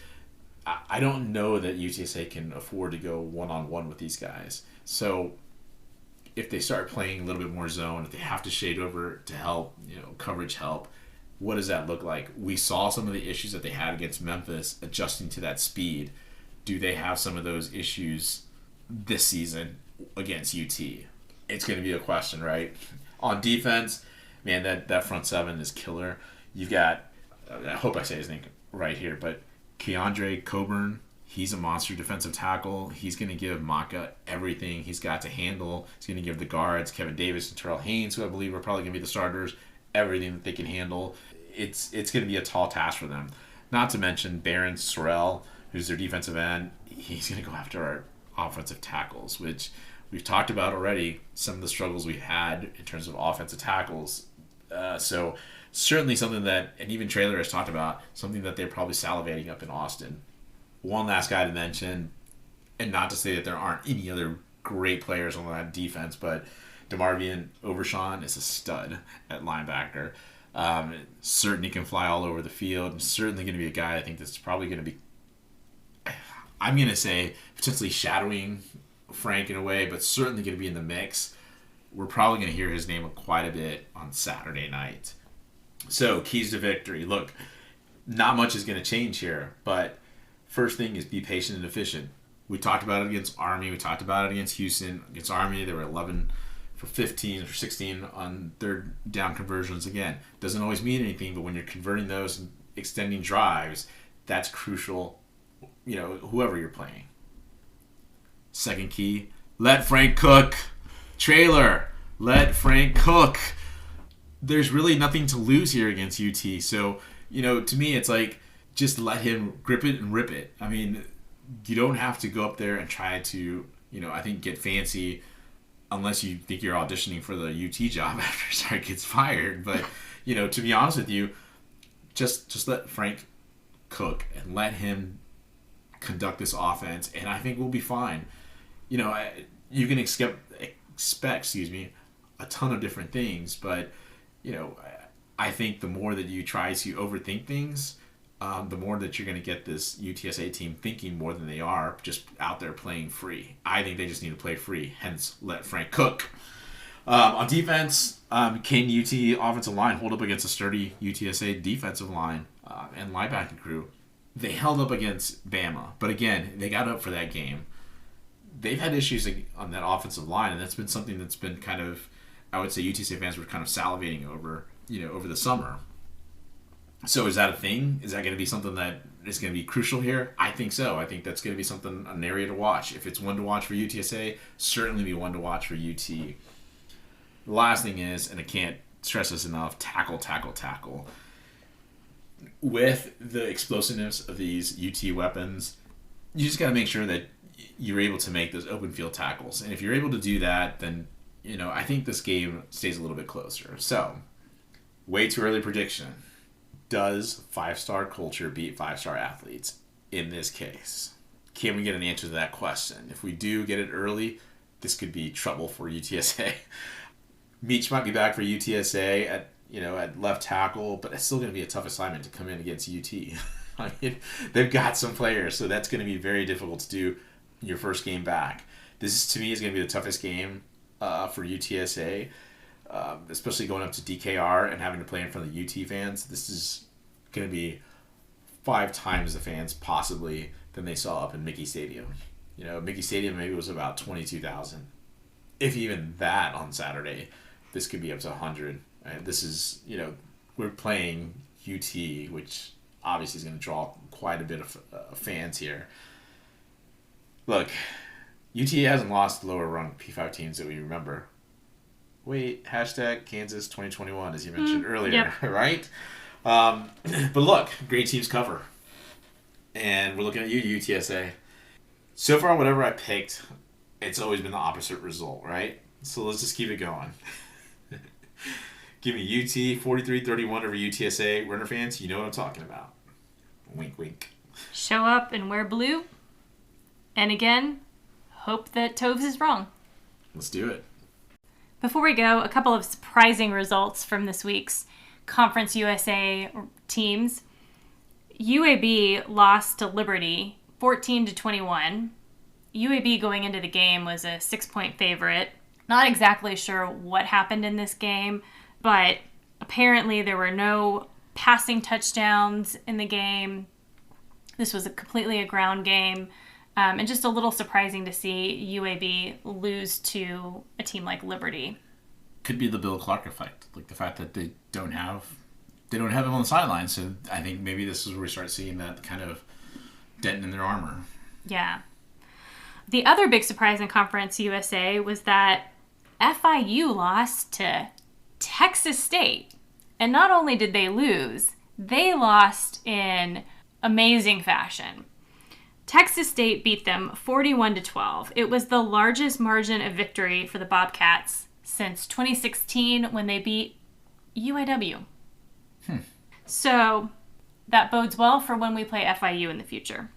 I don't know that UTSA can afford to go one-on-one with these guys. So if they start playing a little bit more zone, if they have to shade over to help, coverage help, what does that look like? We saw some of the issues that they had against Memphis adjusting to that speed. Do they have some of those issues this season against UT? It's going to be a question, right? On defense, man, that front seven is killer. You've got, I hope I say his name right here, but Keandre Coburn, he's a monster defensive tackle. He's going to give Maka everything he's got to handle. He's going to give the guards, Kevin Davis and Terrell Haynes, who I believe are probably going to be the starters, everything that they can handle. It's going to be a tall task for them. Not to mention Barron Sorrell, who's their defensive end. He's going to go after our offensive tackles, which we've talked about already, some of the struggles we've had in terms of offensive tackles. So certainly something that, and even Traylor has talked about, something that they're probably salivating up in Austin. One last guy to mention, and not to say that there aren't any other great players on that defense, but DeMarvion Overshawn is a stud at linebacker. Certainly can fly all over the field, and certainly going to be a guy I think that's probably going to be, I'm going to say, potentially shadowing Frank in a way, but certainly going to be in the mix. We're probably going to hear his name quite a bit on Saturday night. So, keys to victory. Look, not much is going to change here, but first thing is be patient and efficient. We talked about it against Army. We talked about it against Houston. Against Army, they were 11 for 15 or 16 on third down conversions. Again, doesn't always mean anything, but when you're converting those and extending drives, that's crucial, whoever you're playing. Second key, let Frank cook. Trailer, let Frank cook. There's really nothing to lose here against UT. So, to me, it's like, just let him grip it and rip it. I mean, you don't have to go up there and try to, I think get fancy unless you think you're auditioning for the UT job after Sark gets fired. But, to be honest with you, just let Frank cook and let him conduct this offense, and I think we'll be fine. You can expect, a ton of different things, but, I think the more that you try to overthink things, the more that you're going to get this UTSA team thinking more than they are, just out there playing free. I think they just need to play free, hence let Frank cook. On defense, can UT offensive line hold up against a sturdy UTSA defensive line and linebacking crew? They held up against Bama, but again, they got up for that game. They've had issues on that offensive line, and that's been something that's been kind of, I would say UTSA fans were kind of salivating over, over the summer. So is that a thing? Is that going to be something that is going to be crucial here? I think so. I think that's going to be an area to watch. If it's one to watch for UTSA, certainly be one to watch for UT. The last thing is, and I can't stress this enough, tackle. With the explosiveness of these UT weapons, you just got to make sure that you're able to make those open field tackles. And if you're able to do that, then, I think this game stays a little bit closer. So, way too early prediction. Does 5-star culture beat 5-star athletes in this case? Can we get an answer to that question? If we do get it early, this could be trouble for UTSA. Meach might be back for UTSA at left tackle, but it's still going to be a tough assignment to come in against UT. I mean, they've got some players, so that's going to be very difficult to do your first game back. To me, is going to be the toughest game for UTSA, especially going up to DKR and having to play in front of the UT fans. This is going to be 5 times the fans possibly than they saw up in Mickey Stadium. Mickey Stadium maybe was about 22,000. If even that on Saturday, this could be up to 100. And this is, we're playing UT, which obviously is going to draw quite a bit of fans here. Look, UT hasn't lost the lower rung P5 teams that we remember. Wait, hashtag Kansas 2021, as you mentioned earlier, yep. Right? But look, great teams cover. And we're looking at you, UTSA. So far, whatever I picked, it's always been the opposite result, right? So let's just keep it going. Give me UT 43-31 over UTSA. Runner fans, you know what I'm talking about. Wink, wink. Show up and wear blue. And again, hope that Toves is wrong. Let's do it. Before we go, a couple of surprising results from this week's Conference USA teams. UAB lost to Liberty 14-21. UAB going into the game was a 6-point favorite. Not exactly sure what happened in this game, but apparently there were no passing touchdowns in the game. This was completely a ground game. And just a little surprising to see UAB lose to a team like Liberty. Could be the Bill Clark effect, like the fact that they don't have him on the sidelines. So I think maybe this is where we start seeing that kind of dent in their armor. Yeah. The other big surprise in Conference USA was that FIU lost to Texas State. And not only did they lose, they lost in amazing fashion. Texas State beat them 41-12. It was the largest margin of victory for the Bobcats since 2016 when they beat UIW. So that bodes well for when we play FIU in the future.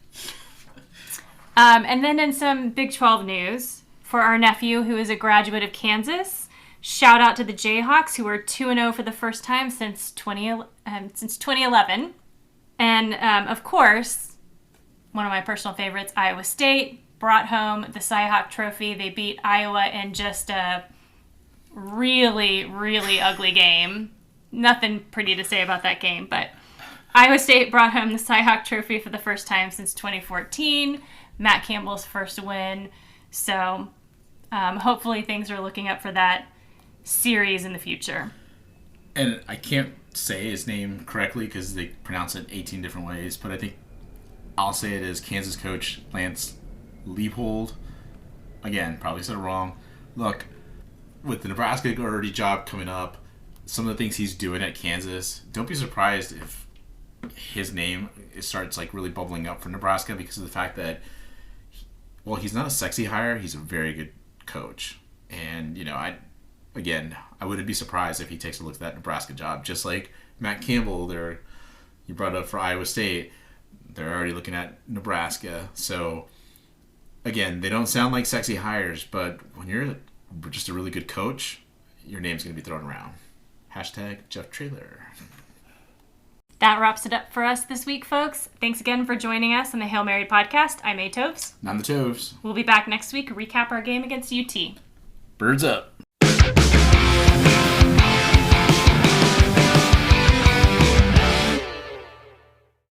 And then in some Big 12 news, for our nephew who is a graduate of Kansas, shout out to the Jayhawks who are 2-0 for the first time since 2011. And of course, one of my personal favorites, Iowa State, brought home the Cy-Hawk Trophy. They beat Iowa in just a really, really ugly game. Nothing pretty to say about that game, but Iowa State brought home the Cy-Hawk Trophy for the first time since 2014. Matt Campbell's first win. So hopefully things are looking up for that series in the future. And I can't say his name correctly because they pronounce it 18 different ways, but I think I'll say it as Kansas coach Lance Leipold. Again, probably said it wrong. Look, with the Nebraska already job coming up, some of the things he's doing at Kansas, don't be surprised if his name starts really bubbling up for Nebraska because of the fact that, he's not a sexy hire. He's a very good coach. And, I wouldn't be surprised if he takes a look at that Nebraska job. Just like Matt Campbell you brought up for Iowa State. They're already looking at Nebraska. So, again, they don't sound like sexy hires, but when you're just a really good coach, your name's going to be thrown around. Hashtag Jeff Traylor. That wraps it up for us this week, folks. Thanks again for joining us on the Hail Mary podcast. I'm A. Toves. And I'm the Toves. We'll be back next week to recap our game against UT. Birds up.